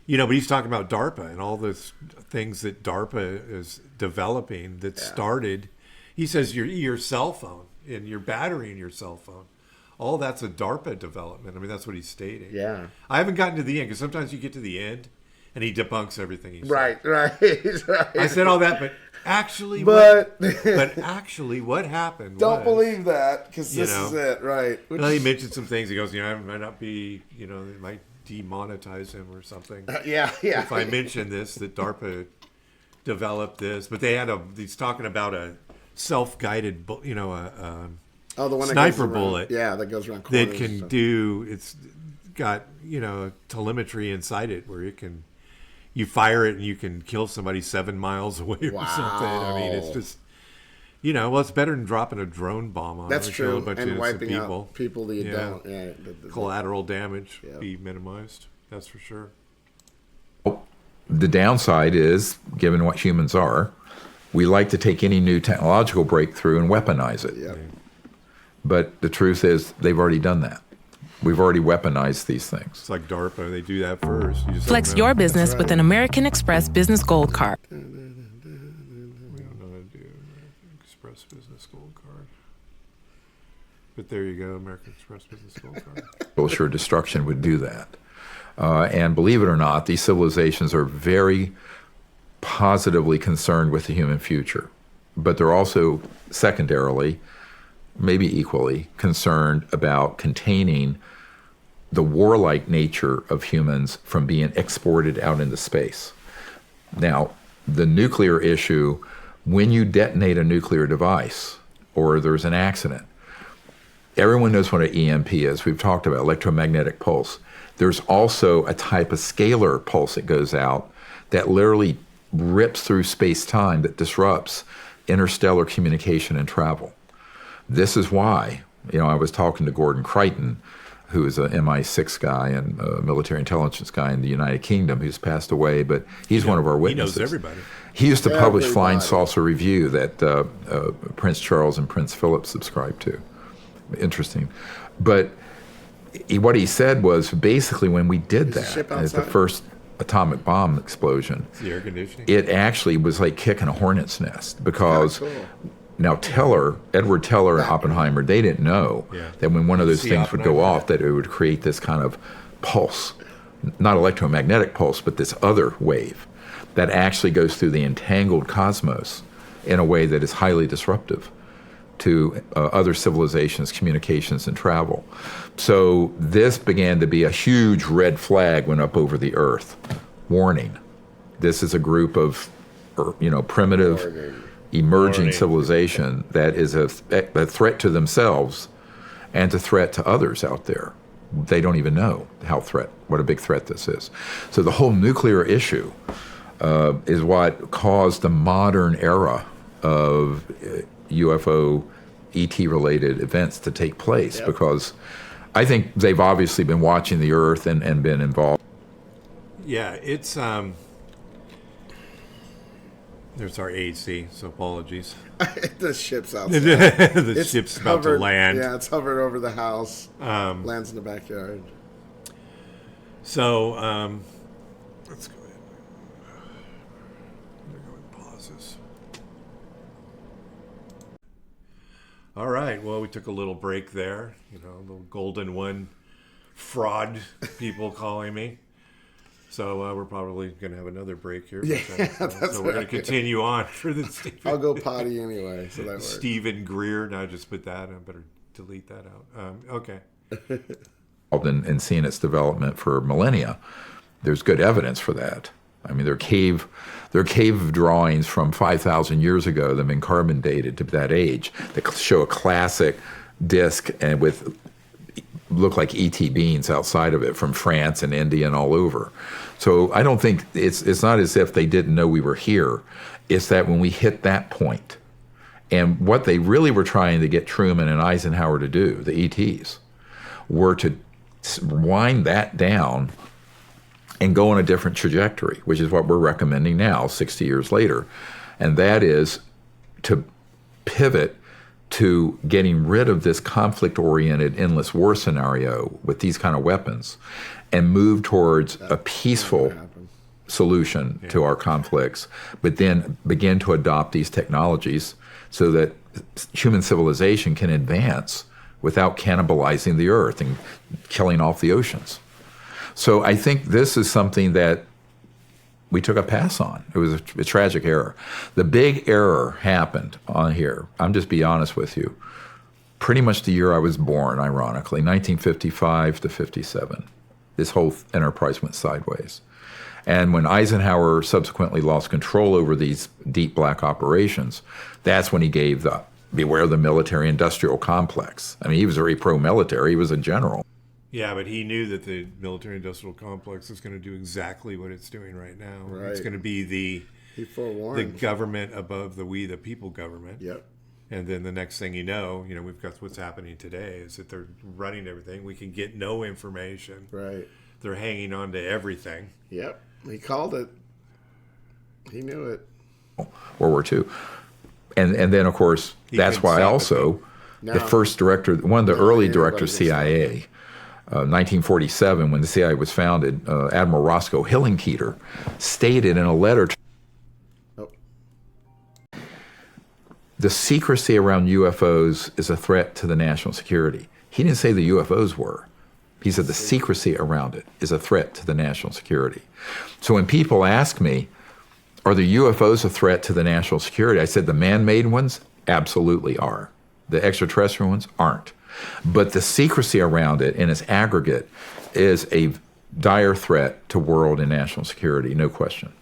B: but he's talking about DARPA and all those things that DARPA is developing that started. He says your cell phone and your battery in your cell phone. All that's a DARPA development. I mean, that's what he's stating.
C: Yeah.
B: I haven't gotten to the end because sometimes you get to the end and he debunks everything he said.
C: Right.
B: I said all that, but actually, what happened?
C: Don't believe that because this is it, right?
B: Well, he mentioned some things. He goes, I might not be, it might demonetize him or something.
C: Yeah.
B: If I mention this, that DARPA developed this, but he's talking about a self-guided,
C: the one
B: sniper bullet.
C: Yeah, that goes around corners.
B: That can do. It's got telemetry inside it where you fire it and you can kill somebody 7 miles away or something. I mean, it's just it's better than dropping a drone bomb on.
C: That's true,
B: kill a bunch
C: and
B: of
C: wiping
B: people.
C: out people that you don't. Yeah,
B: collateral damage be minimized. That's for sure.
D: The downside is, given what humans are, we like to take any new technological breakthrough and weaponize it.
C: Yeah.
D: But the truth is, they've already done that. We've already weaponized these things.
B: It's like DARPA. They do that first.
F: Flex your business with an American Express Business Gold Card.
B: We don't know how to do American Express Business Gold Card. But there you go, American Express Business Gold Card.
D: Well, sure, destruction would do that. And believe it or not, these civilizations are very positively concerned with the human future. But they're also, secondarily, maybe equally, concerned about containing the warlike nature of humans from being exported out into space. Now, the nuclear issue, when you detonate a nuclear device or there's an accident, everyone knows what an EMP is. We've talked about electromagnetic pulse. There's also a type of scalar pulse that goes out that literally rips through space-time, that disrupts interstellar communication and travel. This is why, I was talking to Gordon Crichton, who is an MI6 guy and a military intelligence guy in the United Kingdom, who's passed away, but he's one of our witnesses.
B: He knows everybody.
D: He used to publish Flying Saucer Review that Prince Charles and Prince Philip subscribed to. Interesting. But what he said was, basically, when we did that, at the first atomic bomb explosion,
B: the air conditioning,
D: it actually was like kicking a hornet's nest, because now Edward Teller and Oppenheimer, they didn't know that when one of those things would go off, that it would create this kind of pulse, not electromagnetic pulse, but this other wave that actually goes through the entangled cosmos in a way that is highly disruptive. to other civilizations, communications, and travel. So this began to be a huge red flag went up over the earth. Warning, this is a group of, primitive, emerging civilization that is a threat to themselves and a threat to others out there. They don't even know what a big threat this is. So the whole nuclear issue is what caused the modern era of UFO, ET-related events to take place, because I think they've obviously been watching the Earth and been involved.
B: Yeah, it's there's our AC, so apologies.
C: The ship's outside.
B: The ship's about to land.
C: Yeah, it's hovered over the house. Lands in the backyard.
B: So let's go ahead. I'm gonna go and pause this. All right. Well, we took a little break there. A little golden one fraud, people calling me. So we're probably going to have another break here. So we're going to continue on for the Stephen.
C: I'll go potty anyway, so that works.
B: Stephen Greer. Now I just put that. I better delete that out. Okay.
D: And seeing its development for millennia, there's good evidence for that. I mean, there are cave drawings from 5,000 years ago that have been carbon dated to that age that show a classic disc and look like ET beings outside of it from France and India and all over. So I don't think it's not as if they didn't know we were here. It's that when we hit that point, and what they really were trying to get Truman and Eisenhower to do, the ETs, were to wind that down and go on a different trajectory, which is what we're recommending now, 60 years later. And that is to pivot to getting rid of this conflict-oriented endless war scenario with these kind of weapons and move towards a peaceful solution to our conflicts, but then begin to adopt these technologies so that human civilization can advance without cannibalizing the earth and killing off the oceans. So I think this is something that we took a pass on. It was a tragic error. The big error happened on here. I'm just be honest with you. Pretty much the year I was born, ironically, 1955 to 57. This whole enterprise went sideways. And when Eisenhower subsequently lost control over these deep black operations, that's when he gave the beware the military-industrial complex. I mean, he was very pro-military. He was a general.
B: Yeah, but he knew that the military-industrial complex is going to do exactly what it's doing right now.
C: Right.
B: It's going to be the government above the we the people government.
C: Yep.
B: And then the next thing you know, we've got what's happening today is that they're running everything. We can get no information.
C: Right.
B: They're hanging on to everything.
C: Yep. He called it. He knew it.
D: World War II. And then, of course, that's why also the first director, one of the early directors of CIA, 1947, when the CIA was founded, Admiral Roscoe Hillenkoetter stated in a letter the secrecy around UFOs is a threat to the national security. He didn't say the UFOs were. He said the secrecy around it is a threat to the national security. So when people ask me, are the UFOs a threat to the national security? I said the man-made ones absolutely are. The extraterrestrial ones aren't. But the secrecy around it in its aggregate is a dire threat to world and national security, no question.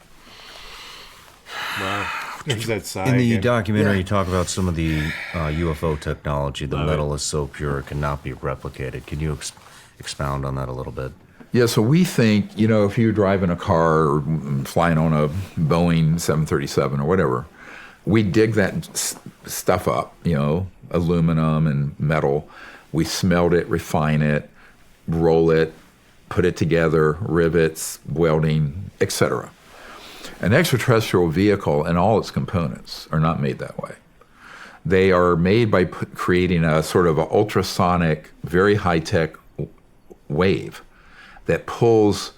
B: Wow. There's that side
E: in the
B: again.
E: documentary, you talk about some of the UFO technology. The metal is so pure it cannot be replicated. Can you expound on that a little bit?
D: Yeah, so we think, if you're driving a car or flying on a Boeing 737 or whatever, we dig that stuff up, aluminum and metal. We smelt it, refine it, roll it, put it together, rivets, welding, etc. An extraterrestrial vehicle and all its components are not made that way. They are made by creating a sort of an ultrasonic, very high-tech wave that pulls,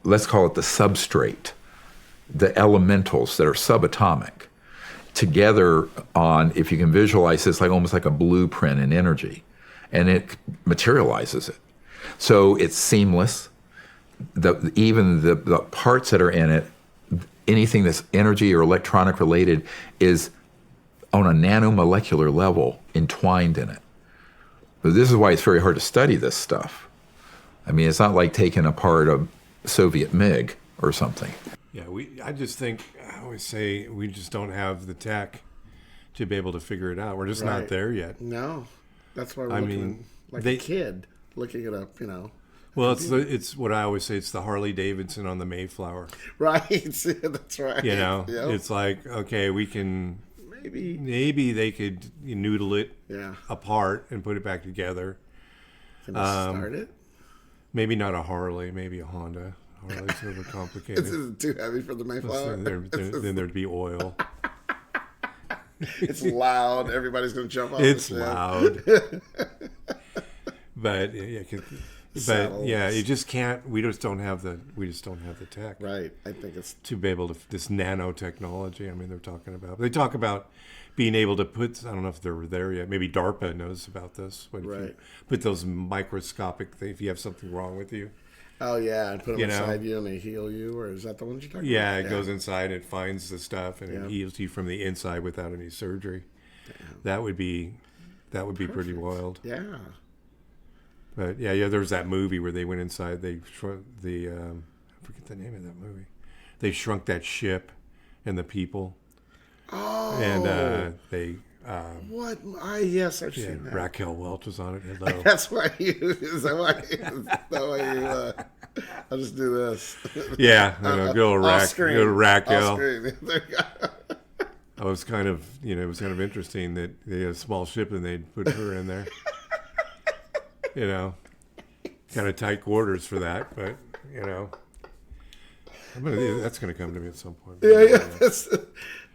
D: let's call it the substrate, the elementals that are subatomic, together on, if you can visualize this, like almost like a blueprint in energy, and it materializes it. So it's seamless. Even the parts that are in it, anything that's energy or electronic related, is on a nanomolecular level entwined in it. But this is why it's very hard to study this stuff. I mean, it's not like taking apart a Soviet MiG or something.
B: Yeah, I just think, I always say, we just don't have the tech to be able to figure it out. We're just not there yet.
C: No, that's why we're looking like a kid looking it up,
B: Well, it's what I always say. It's the Harley Davidson on the Mayflower.
C: Right, that's right.
B: Yep. It's like, okay, we can maybe they could noodle it apart and put it back together.
C: Can I start it?
B: Maybe not a Harley, maybe a Honda. Harley's overcomplicated.
C: This is too heavy for the Mayflower.
B: Then there'd be oil.
C: It's loud. Everybody's going to jump off.
B: It's loud. But you just can't. We just don't have the tech.
C: Right. I think it's
B: to be able to this nanotechnology. I mean, they talk about being able to put. I don't know if they're there yet. Maybe DARPA knows about this. But if you put those microscopic things, if you have something wrong with you.
C: Oh yeah, and put them inside you and they heal you, or is that the ones you're talking about?
B: Yeah, it goes inside, it finds the stuff, and it heals you from the inside without any surgery. Damn. That would be pretty wild.
C: Yeah.
B: But there was that movie where they went inside. They shrunk I forget the name of that movie. They shrunk that ship and the people.
C: Oh.
B: And they.
C: What? Yes, I've seen that.
B: Raquel Welch was on it. Hello.
C: That's why is that why you I'll just do this.
B: Yeah, go to Raquel. I was kind of, it was kind of interesting that they had a small ship and they'd put her in there. Kind of tight quarters for that, but that's going to come to me at some point.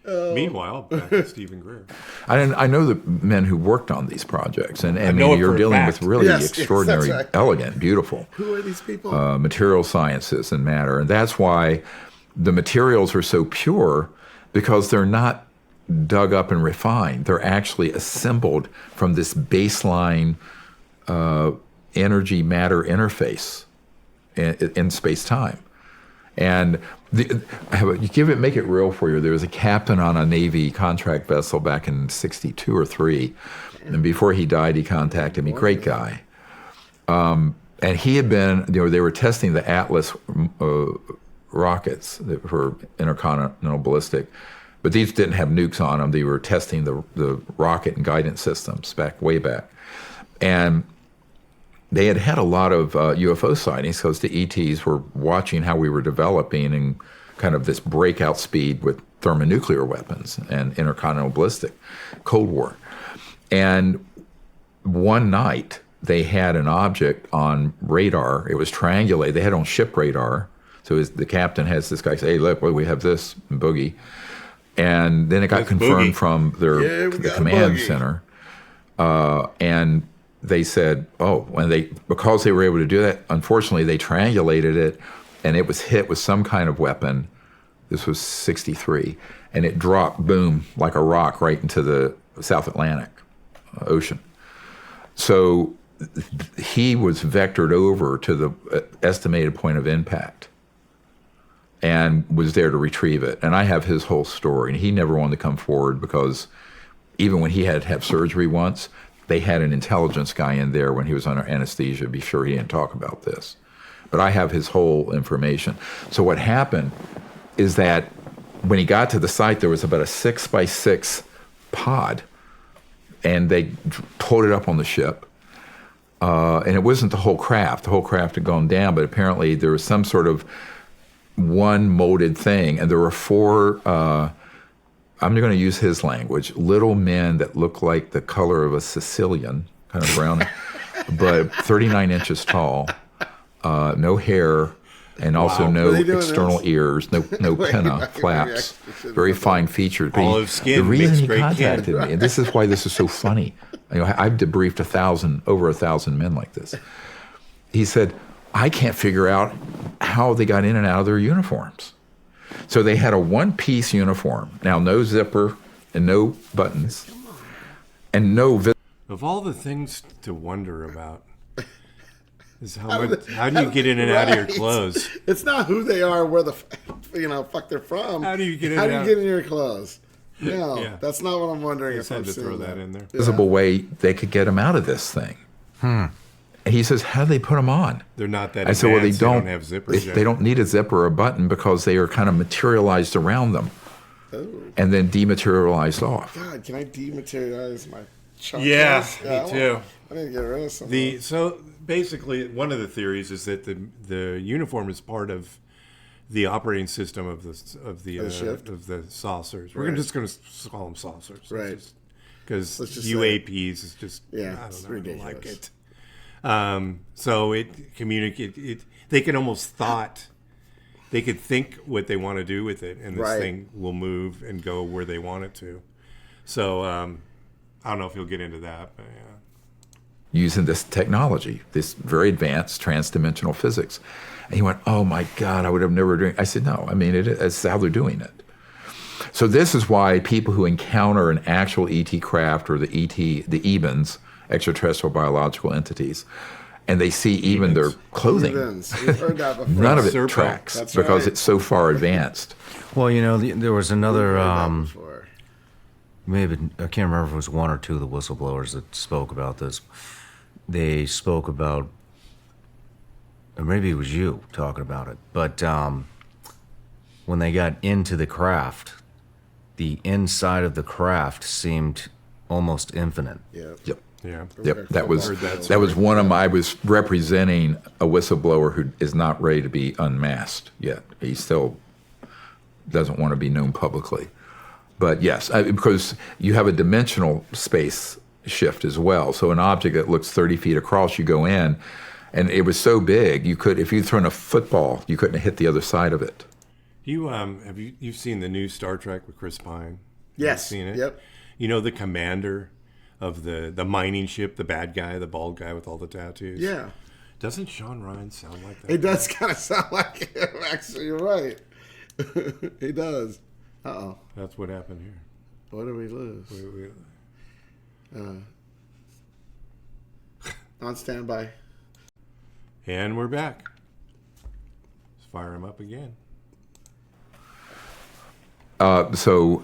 B: Meanwhile, back to Stephen Greer.
D: I know the men who worked on these projects, and I mean, you're dealing with really extraordinary, elegant, beautiful.
C: Who are these people?
D: Material sciences and matter, and that's why the materials are so pure, because they're not dug up and refined. They're actually assembled from this baseline energy matter interface in space-time. And make it real for you. There was a captain on a Navy contract vessel back in '62 or '63, and before he died, he contacted me. Great guy. And he had been, they were testing the Atlas rockets for intercontinental ballistic, but these didn't have nukes on them. They were testing the rocket and guidance systems way back. And they had a lot of UFO sightings because the ETs were watching how we were developing in kind of this breakout speed with thermonuclear weapons and intercontinental ballistic, Cold War. And one night they had an object on radar. It was triangulated. They had it on ship radar. So the captain has this guy say, "Hey, look, we have this boogie." And then it got confirmed from the command center. And they said, because they were able to do that, unfortunately, they triangulated it, and it was hit with some kind of weapon. This was '63, and it dropped, boom, like a rock right into the South Atlantic Ocean. So he was vectored over to the estimated point of impact and was there to retrieve it. And I have his whole story, and he never wanted to come forward because even when he had to have surgery once, they had an intelligence guy in there when he was under anesthesia. Be sure he didn't talk about this. But I have his whole information. So what happened is that when he got to the site, there was about a 6x6 pod, and they pulled it up on the ship. And it wasn't the whole craft. The whole craft had gone down, but apparently there was some sort of one molded thing, and there were four, I'm going to use his language, little men that look like the color of a Sicilian, kind of brown, but 39 inches tall, no hair, and also no external ears, no pinna, flaps, very fine featured.
B: Olive skin.
D: The reason he contacted me, and this is why this is so funny, I've debriefed over 1,000 men like this. He said, I can't figure out how they got in and out of their uniforms. So they had a one-piece uniform. Now, no zipper and no buttons and no...
B: Of all the things to wonder about is how do you get in and out of your clothes?
C: It's not who they are, where the fuck they're from.
B: How do you get in
C: in your clothes? No,
B: Yeah.
C: that's not what I'm wondering.
B: Just
C: If
B: had
C: I'm
B: to throw
C: seeing
B: that in there.
D: Visible way they could get him out of this thing. And he says, how do they put them on?
B: They're not that
D: I said, well, they
B: advanced.
D: don't
B: Have zippers yet.
D: they don't need a zipper or a button because they are kind of materialized around them and then dematerialized off.
C: God, can I dematerialize my chakras?
B: Yeah,
C: I
B: me too.
C: I need to get rid of some.
B: So basically, one of the theories is that the uniform is part of the operating system of the
C: shift?
B: of the saucers.
C: Right.
B: We're just going to call them saucers,
C: Right.
B: Because
C: Let's just
B: UAPs is just
C: Yeah,
B: I
C: it's
B: don't know, I don't
C: ridiculous.
B: like it. So it communicate. They can almost they could think what they want to do with it, and this
C: Right.
B: thing will move and go where they want it to. So I don't know if you'll get into that, but yeah.
D: Using this technology, this very advanced transdimensional physics. And he went, oh my God, I would have never dreamed. I said, no, I mean, it's how they're doing it. So this is why people who encounter an actual ET craft or the EBENs, extraterrestrial biological entities, and they see even their clothing,
C: We've heard that before.
D: none of it
B: Serpo.
D: tracks
C: That's
D: because
C: right.
D: it's so far advanced.
E: Well, there was another.
C: We've heard that before.
E: Maybe I can't remember if it was one or two of the whistleblowers that spoke about this. They spoke about, or maybe it was you talking about it, but when they got into the craft, the inside of the craft seemed almost infinite.
C: Yep.
D: Yep.
B: Yeah.
D: Yep, that was
B: Heard that
D: that was
B: story.
D: one of my. I was representing a whistleblower who is not ready to be unmasked yet. He still doesn't want to be known publicly. But yes, because you have a dimensional space shift as well. So an object that looks 30 feet across, you go in, and it was so big you could, if you'd thrown a football, you couldn't hit the other side of it.
B: You've seen the new Star Trek with Chris Pine?
C: Yes.
B: You've seen it?
C: Yep.
B: You know the commander of the mining ship, the bad guy, the bald guy with all the tattoos?
C: Yeah.
B: Doesn't Shawn Ryan sound like that?
C: It does kind of sound like him, actually. You're right. He does. Uh-oh.
B: That's what happened here.
C: What did we lose? On standby.
B: And we're back. Let's fire him up again.
D: So,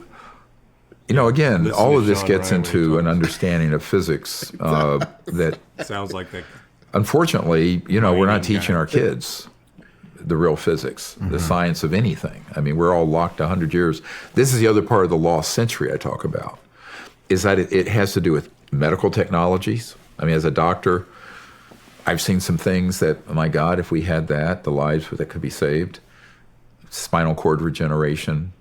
D: again,
B: Listen
D: all
B: to
D: of this
B: Shawn
D: gets
B: Ryan when he
D: into an
B: talks.
D: understanding of physics that,
B: Sounds like that.
D: unfortunately, we're not
B: Mining
D: teaching
B: guy.
D: our kids the real physics, the science of anything. I mean, we're all locked 100 years. This is the other part of the lost century I talk about, is that it has to do with medical technologies. I mean, as a doctor, I've seen some things that, oh my God, if we had that, the lives that could be saved. Spinal cord regeneration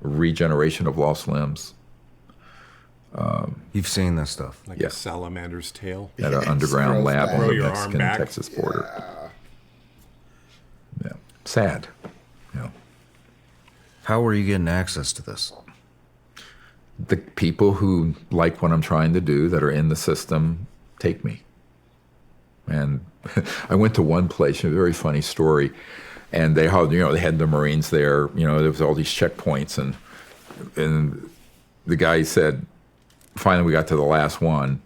D: of lost limbs.
E: You've seen this stuff.
B: Like
D: Yeah.
B: a salamander's tail.
D: At an underground
C: grows
D: lab
C: back.
D: on
B: Grow
D: the
B: your arm back.
D: Mexican-Texas border. Yeah. Sad.
E: How were you getting access to this?
D: The people who like what I'm trying to do that are in the system take me. And I went to one place, a very funny story, and they had, they had the Marines there, there was all these checkpoints, and the guy said, finally we got to the last one,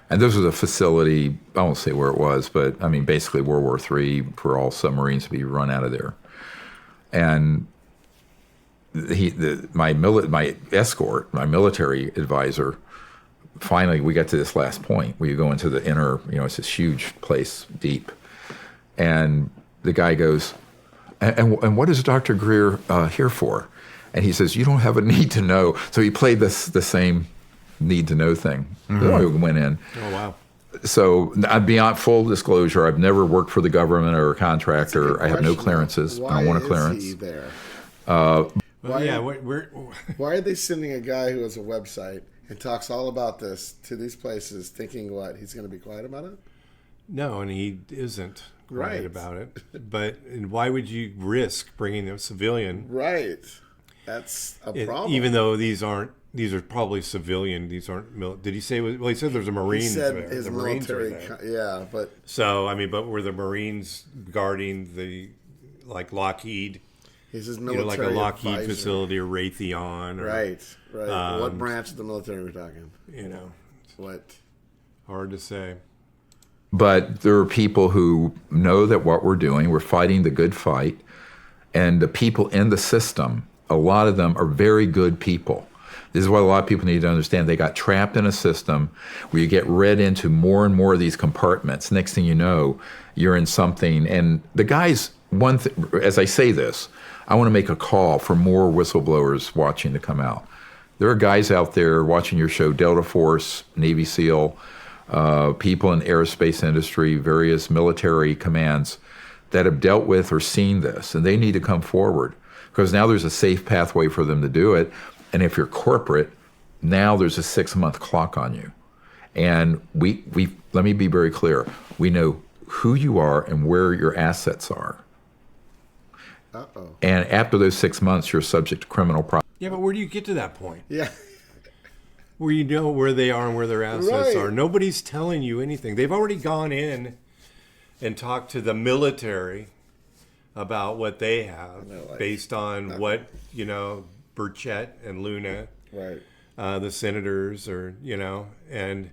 D: and this was a facility, I won't say where it was, but I mean basically World War III for all submarines to be run out of there. And my escort, my military advisor, finally we got to this last point where you go into the inner, it's this huge place deep, and the guy goes, and what is Dr. Greer here for? And he says, you don't have a need to know. So he played the same need to know thing. We went in.
B: Oh, wow.
D: So beyond full disclosure, I've never worked for the government or a contractor.
C: Good
D: I have no
C: question.
D: clearances.
C: Why
D: I don't want a
C: is
D: clearance.
C: he there?
B: Well,
C: Why-
B: yeah,
C: Why are they sending a guy who has a website and talks all about this to these places thinking what? He's going to be quiet about it?
B: no, and he isn't quiet
C: Right.
B: about it. And why would you risk bringing a civilian?
C: Right. That's a problem.
B: Even though these are probably civilian. These aren't. Did he say? Well, he said there's a
C: he
B: Marines
C: said
B: there.
C: his
B: The Marines are
C: military...
B: there.
C: Yeah, but
B: So I mean, but were the Marines guarding the like
C: he's his
B: you
C: military
B: know, like a Lockheed
C: advisor.
B: facility or Raytheon, or,
C: Right. What branch of the military are we talking?
B: You know,
C: What?
B: hard to say.
D: But there are people who know that what we're doing, we're fighting the good fight, and the people in the system, a lot of them are very good people. This is what a lot of people need to understand. They got trapped in a system where you get read into more and more of these compartments. Next thing you know, you're in something. And the guys, as I say this, I want to make a call for more whistleblowers watching to come out. There are guys out there watching your show, Delta Force, Navy SEAL, people in aerospace industry, various military commands that have dealt with or seen this, and they need to come forward because now there's a safe pathway for them to do it. And if you're corporate, now there's a 6-month clock on you. And we let me be very clear. We know who you are and where your assets are.
C: Uh-oh.
D: And after those 6 months, you're subject to criminal prosecution.
B: Yeah, but where do you get to that point?
C: Yeah.
B: Where you know where they are and where their assets
C: Right.
B: are. Nobody's telling you anything. They've already gone in and talked to the military about what they have based on what, Burchett and Luna,
C: Right.
B: the senators and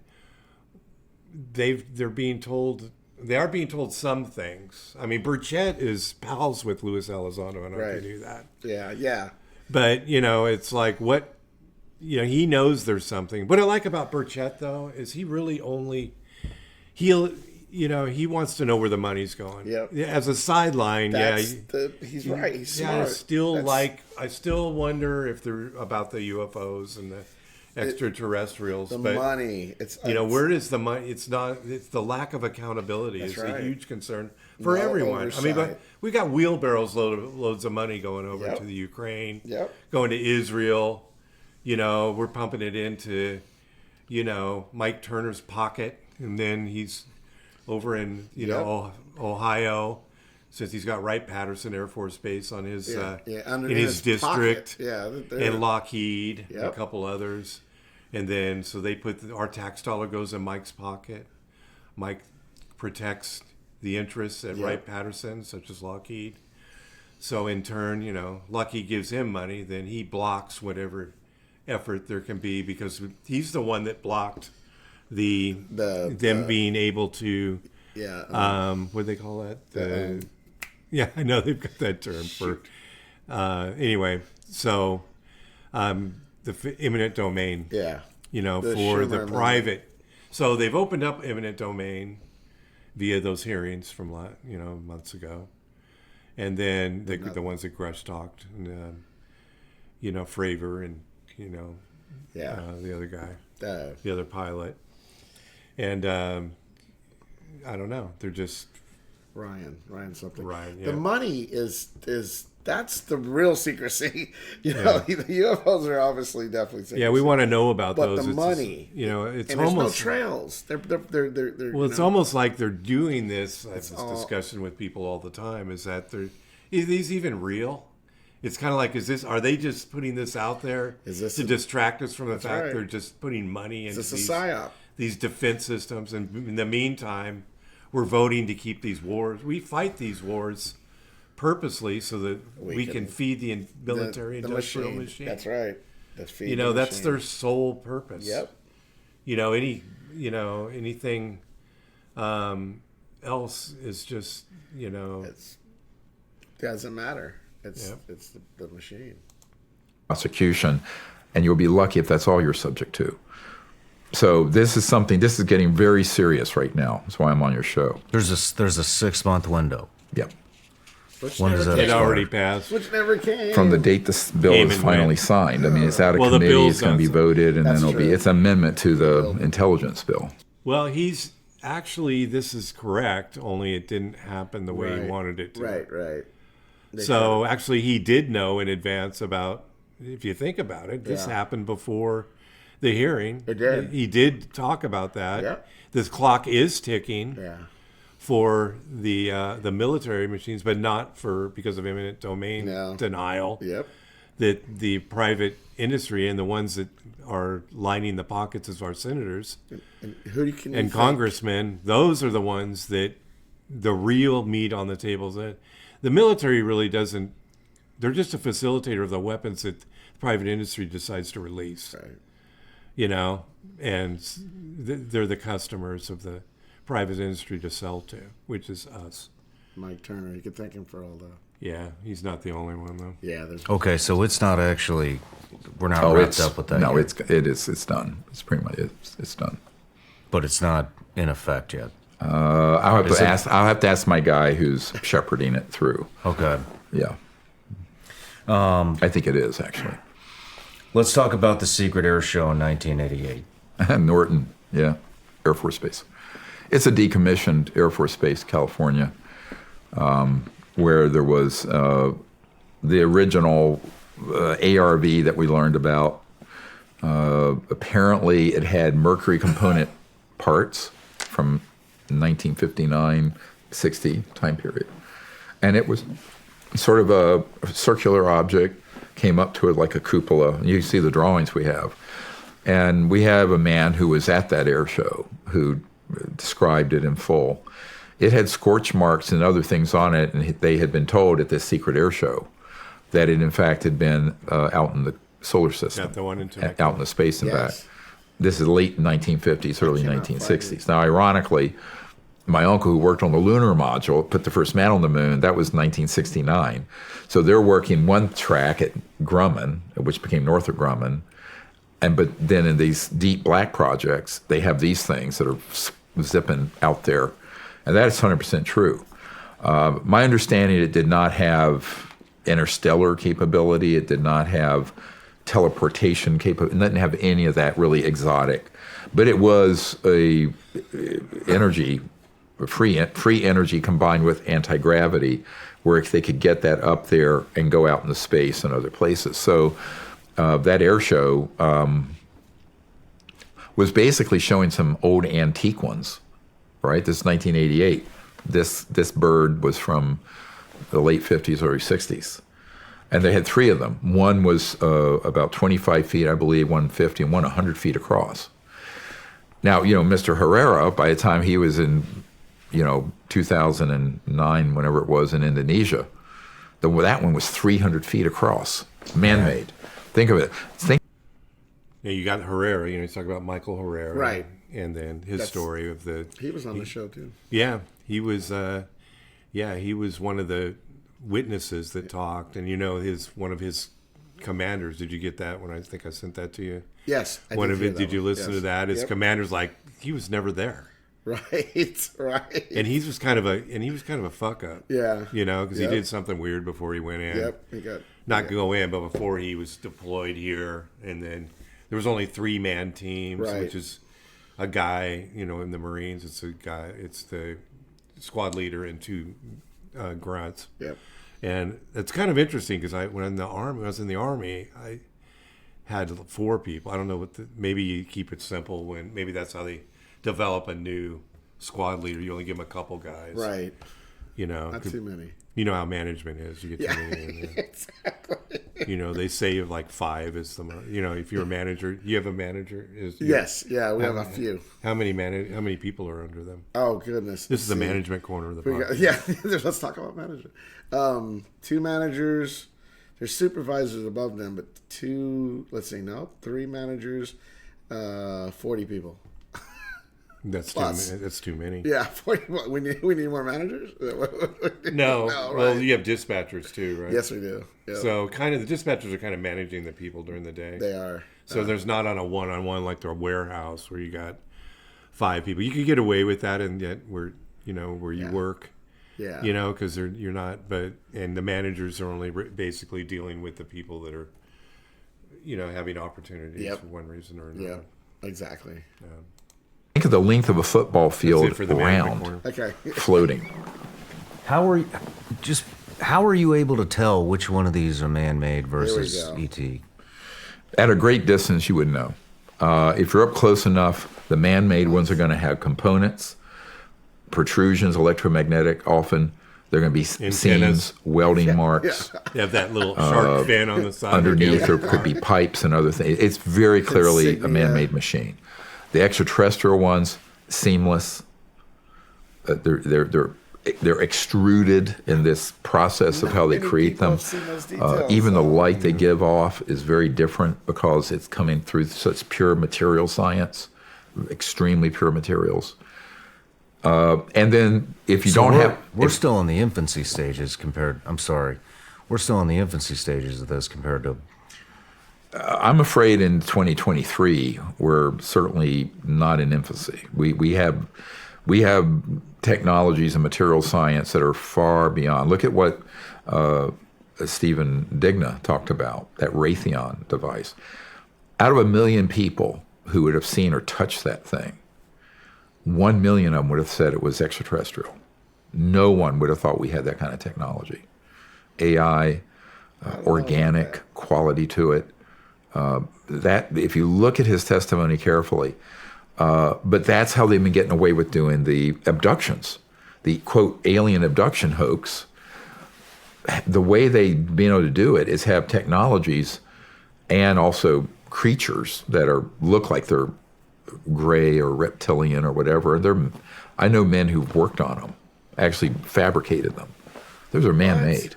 B: they're being told, they are being told some things. I mean, Burchett is pals with Luis Elizondo. I don't know if you knew that.
C: Yeah.
B: But, it's like what, he knows there's something. What I like about Burchett, though, is he really only, he wants to know where the money's going.
C: Yep.
B: As a sideline,
C: he's right. He's smart.
B: I still wonder if they're about the UFOs and the extraterrestrials.
C: The
B: but,
C: money.
B: Where does the money? It's the lack of accountability is a huge concern for everyone.
C: Oversight.
B: I mean, but we got wheelbarrows loads of money going over to the Ukraine, going to Israel. We're pumping it into, Mike Turner's pocket, and then he's over in Ohio, since he's got Wright-Patterson Air Force Base on his in his district, and Lockheed, and a couple others, and then so they put our tax dollar goes in Mike's pocket. Mike protects the interests at Wright-Patterson, such as Lockheed. So in turn, Lockheed gives him money, then he blocks whatever effort there can be because he's the one that blocked them being able to what do they call that? I know they've got that term for anyway. So the eminent domain, for the private. So they've opened up eminent domain via those hearings from months ago, and then the ones that Grush talked, and Fravor and the other guy, the other pilot. And I don't know. They're just
C: Ryan something.
B: Ryan. Yeah.
C: The money is that's the real secrecy. The UFOs are obviously definitely secrecy.
B: Yeah, we want to know about
C: but
B: those.
C: The money,
B: it's
C: and
B: almost
C: there's no trails. They're
B: well, it's almost like they're doing this. I have this discussion with people all the time. Is that are these even real? It's kind of like, are they just putting this out there to distract us from the fact they're just putting money into these defense systems? And in the meantime, we're voting to keep these wars. We fight these wars purposely so that we can feed the military industrial machine.
C: That's right.
B: That's their sole purpose.
C: Yep.
B: Anything else is just,
C: it doesn't matter. It's the machine.
D: Prosecution, and you'll be lucky if that's all you're subject to. So this is getting very serious right now. That's why I'm on your show.
E: There's a 6-month window.
D: Yep.
E: When does that
B: it already passed.
C: Which never came.
D: From the date this bill is finally signed. I mean, it's out of committee, it's going to be voted, and then it's an amendment to the intelligence bill.
B: Well, this is correct, only it didn't happen the way he wanted it to.
C: Right.
B: So actually, he did know in advance about, if you think about it, this happened before the hearing.
C: It did.
B: He did talk about that.
C: Yeah.
B: This clock is ticking
C: Yeah.
B: for the military machines, but not because of eminent domain denial.
C: Yep.
B: That the private industry and the ones that are lining the pockets of our senators and congressmen, those are the ones that the real meat on the table is. The military really doesn't. They're just a facilitator of the weapons that the private industry decides to release. Right. And they're the customers of the private industry to sell to, which is us.
C: Mike Turner, you could thank him for all the
B: Yeah, he's not the only one though.
C: Yeah. There's
E: Okay, so it's not actually. We're not wrapped up with that.
D: No,
E: yet,
D: it's done. It's pretty much it's done.
E: but it's not in effect yet.
D: I'll have to ask my guy who's shepherding it through.
E: Okay.
D: Yeah. I think it is actually.
E: Let's talk about the secret air show in 1988.
D: Norton, yeah, Air Force Base. It's a decommissioned Air Force Base, California, where there was the original ARV that we learned about. Apparently, it had mercury component parts from 1959-60 time period, and it was sort of a circular object. Came up to it like a cupola. You see the drawings we have. And we have a man who was at that air show who described it in full. It had scorch marks and other things on it, and they had been told at this secret air show that it in fact had been out in the solar system,
B: Not the one in Temecula.
D: out in the space and
C: Yes.
D: back. This is late 1950s, early
C: came out
D: 1960s. Now, ironically, my uncle who worked on the lunar module, put the first man on the moon, that was 1969. So they're working one track at Grumman, which became Northrop Grumman, but then in these deep black projects, they have these things that are zipping out there. And that is 100% true. My understanding, it did not have interstellar capability. It did not have teleportation capability. It didn't have any of that really exotic. But it was a energy, free energy combined with anti-gravity, where they could get that up there and go out into space and other places. So that air show was basically showing some old antique ones, right? This is 1988. This bird was from the late 50s, early 60s. And they had three of them. One was about 25 feet, I believe, 150, and one 100 feet across. Now, Mr. Herrera, by the time he was in 2009, whenever it was, in Indonesia, that one was 300 feet across, man-made. Think of it.
B: Yeah, you got Herrera. He's talking about Michael Herrera,
C: Right.
B: And then his story of
C: He was on the show too.
B: Yeah, he was. He was one of the witnesses that talked, and one of his commanders. Did you get that? When I think I sent that to you.
C: Yes.
B: Did you listen to that? His
C: Yep.
B: commander's like, he was never there.
C: Right. Right.
B: And he was kind of a fuck up.
C: Yeah.
B: Because
C: Yep.
B: he did something weird before he went in.
C: Yep. He got
B: Go in, but before he was deployed here, and then there was only 3-man teams,
C: Right.
B: which is a guy, in the Marines. It's a guy. It's the squad leader and 2 grunts.
C: Yep.
B: And it's kind of interesting because when I was in the army, I had 4 people. I don't know maybe you keep it simple maybe that's how they develop a new squad leader. You only give them a couple guys.
C: Right.
B: Not
C: too many.
B: You know how management is. You get too many in there.
C: Exactly.
B: They say like 5 is the most. If you're a manager, you have a manager.
C: Yes. Yeah. We have a few.
B: How many people are under them?
C: Oh goodness.
B: This is the management corner of the podcast.
C: Yeah. Let's talk about management. 2 managers. There's supervisors above them, but 3 managers. 40 people.
B: That's too many.
C: Yeah, 40. We need more managers.
B: No.
C: right.
B: Well, you have dispatchers too, right?
C: Yes, we do. Yep.
B: So kind of the dispatchers are kind of managing the people during the day.
C: They are.
B: So there's not on a one-on-one like the warehouse where you got 5 people. You could get away with that, and yet where you work.
C: Yeah.
B: Because you're not. And the managers are only basically dealing with the people that are, having opportunities for one reason or another.
C: Yeah. Exactly.
D: Think of the length of a football field
B: for the management
D: around,
B: corner.
C: Okay.
D: floating.
E: How are you able to tell which one of these are man-made versus
C: go.
E: ET?
D: At a great distance, you would know. If you're up close enough, the man-made ones are going to have components, protrusions, electromagnetic. Often they're going to be
B: Antennas.
D: seams, welding marks.
B: They have that little shark fin on the side.
D: Underneath, there could be pipes and other things. It's very clearly a
C: Insignia.
D: man-made machine. The extraterrestrial ones, seamless. They're extruded in this process of how they
C: Many
D: create
C: people
D: them.
C: have seen those details,
D: Even the
C: so-
D: light they give off is very different because it's coming through such pure material science, extremely pure materials. And then if you
E: we're still in the infancy stages we're still in the infancy stages of this compared to.
D: I'm afraid in 2023 we're certainly not in infancy. We have technologies and material science that are far beyond. Look at what Stephen Digna talked about, that Raytheon device. Out of 1 million people who would have seen or touched that thing, 1 million of them would have said it was extraterrestrial. No one would have thought we had that kind of technology. AI, organic quality to it. That if you look at his testimony carefully, but that's how they've been getting away with doing the abductions, the quote alien abduction hoax. The way they've been able to do it is have technologies and also creatures that look like they're gray or reptilian or whatever. I know men who've worked on them, actually fabricated them. Those are man-made,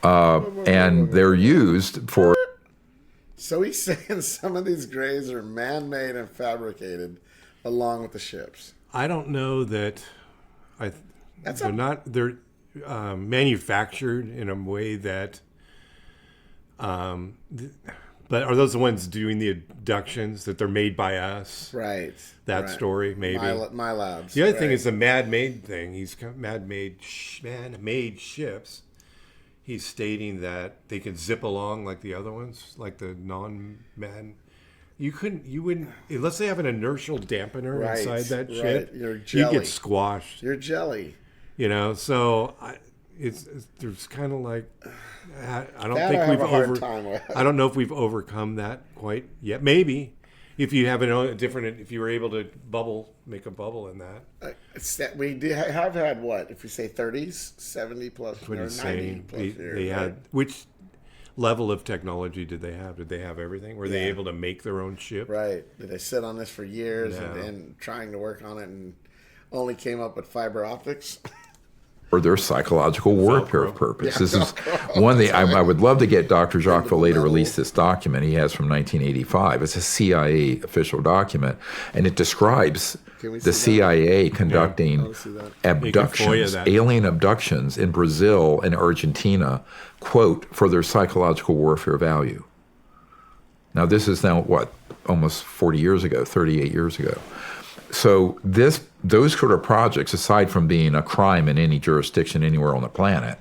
D: and they're used for.
C: So he's saying some of these grays are man-made and fabricated, along with the ships.
B: I don't know that. They're manufactured in a way that. But are those the ones doing the abductions that they're made by us?
C: Right.
B: That story, maybe.
C: My labs.
B: The other thing is the man-made thing. He's man-made ships. He's stating that they can zip along like the other ones, like the non-man. You wouldn't, unless they have an inertial dampener inside that ship.
C: You're jelly.
B: You get squashed.
C: You're jelly.
B: So there's kind of like. I don't know if we've overcome that quite yet. Maybe if you have if you were able to make a bubble in that.
C: We have had what? If you say 30s, 70 plus,
B: what
C: or 90
B: saying.
C: plus years,
B: they had which level of technology did they have? Did they have everything? Were they able to make their own ship?
C: Right. Did they sit on this for years and trying to work on it and only came up with fiber optics?
D: For their psychological warfare purpose. This is one thing I would love to get Dr. Jacques Vallée to release this document he has from 1985. It's a CIA official document, and it describes the CIA conducting abductions, alien abductions in Brazil and Argentina, quote, for their psychological warfare value. Now, this is now, almost 40 years ago, 38 years ago. So those sort of projects, aside from being a crime in any jurisdiction anywhere on the planet,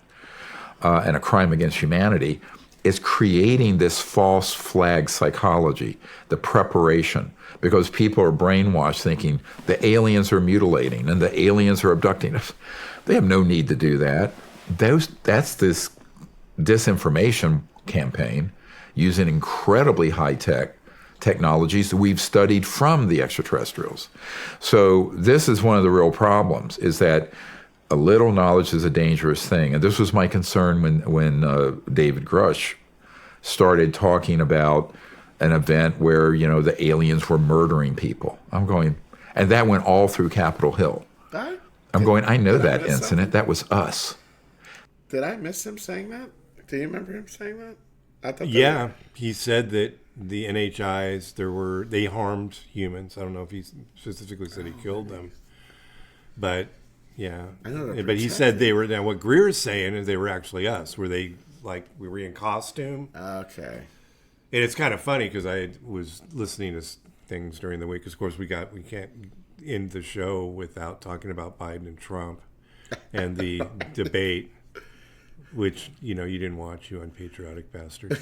D: and a crime against humanity, is creating this false flag psychology, the preparation, because people are brainwashed thinking the aliens are mutilating and the aliens are abducting us. They have no need to do that. That's this disinformation campaign using incredibly high-tech technologies that we've studied from the extraterrestrials. So this is one of the real problems, is that a little knowledge is a dangerous thing. And this was my concern when David Grush started talking about an event where, the aliens were murdering people. I'm going, and that went all through Capitol Hill. I'm going, I know that incident. That was us.
C: Did I miss him saying that? Do you remember him saying that? I thought
B: he said that the NHIs, they harmed humans. I don't know if he specifically said he killed them, but yeah. But he said they were. Now what Greer is saying is they were actually us. Were they we were in costume?
C: Okay.
B: And it's kind of funny because I was listening to things during the week. Because of course we can't end the show without talking about Biden and Trump and the debate, which you didn't watch, you unpatriotic bastard.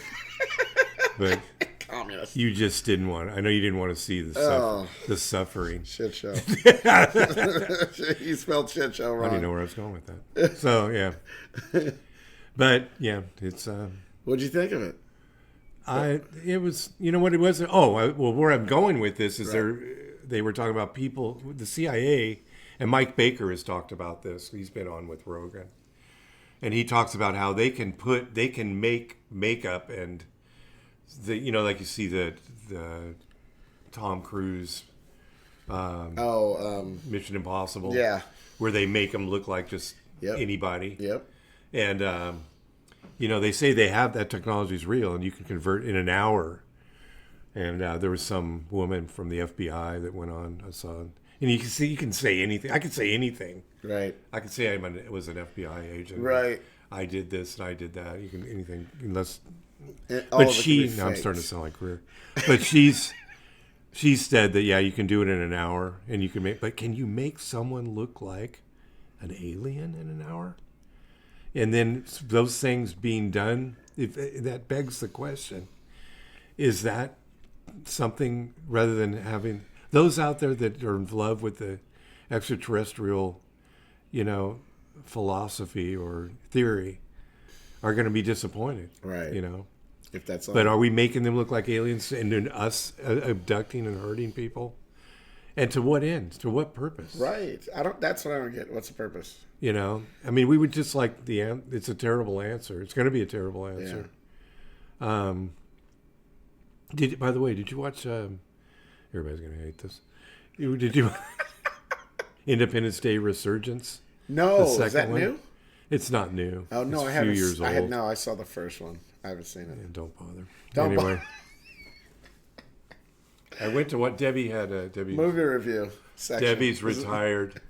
B: But
C: communist.
B: You just didn't want. I know you didn't want to see the suffering.
C: Shit show. You spelled shit show wrong.
B: I didn't know where I was going with that. So yeah, but yeah, it's.
C: What'd you think of it?
B: It was. You know what it was. Well, where I'm going with this is they were talking about people. The CIA and Mike Baker has talked about this. He's been on with Rogan, and he talks about how they can make makeup and. Like you see the Tom Cruise Mission Impossible, where they make them look like just anybody.
C: Yep.
B: And they say they have that technology is real, and you can convert in an hour. And there was some woman from the FBI that went on. I saw And you can say anything. I could say anything.
C: Right.
B: I could say I was an FBI agent.
C: Right.
B: I did this and I did that. You can anything unless.
C: All
B: But
C: of it can be
B: I'm
C: faked.
B: starting to sound like Greer. But she said that you can do it in an hour, and you can make. But can you make someone look like an alien in an hour? And then those things being done, that begs the question: is that something rather than having those out there that are in love with the extraterrestrial, philosophy or theory, are going to be disappointed,
C: Right. If that's all.
B: But are we making them look like aliens and then us abducting and hurting people? And to what end? To what purpose?
C: Right. That's what I don't get. What's the purpose?
B: I mean, we would just like it's a terrible answer. It's going to be a terrible answer.
C: Yeah.
B: By the way, did you watch? Everybody's going to hate this. Did you Independence Day Resurgence?
C: No,
B: The
C: is
B: second
C: that
B: one?
C: new?
B: It's not new.
C: Oh no,
B: it's
C: I
B: a
C: haven't.
B: few years old.
C: I saw the first one. I haven't seen it.
B: Yeah, don't bother.
C: Don't
B: I went to what Debbie had. Debbie
C: Movie review section.
B: Debbie's retired.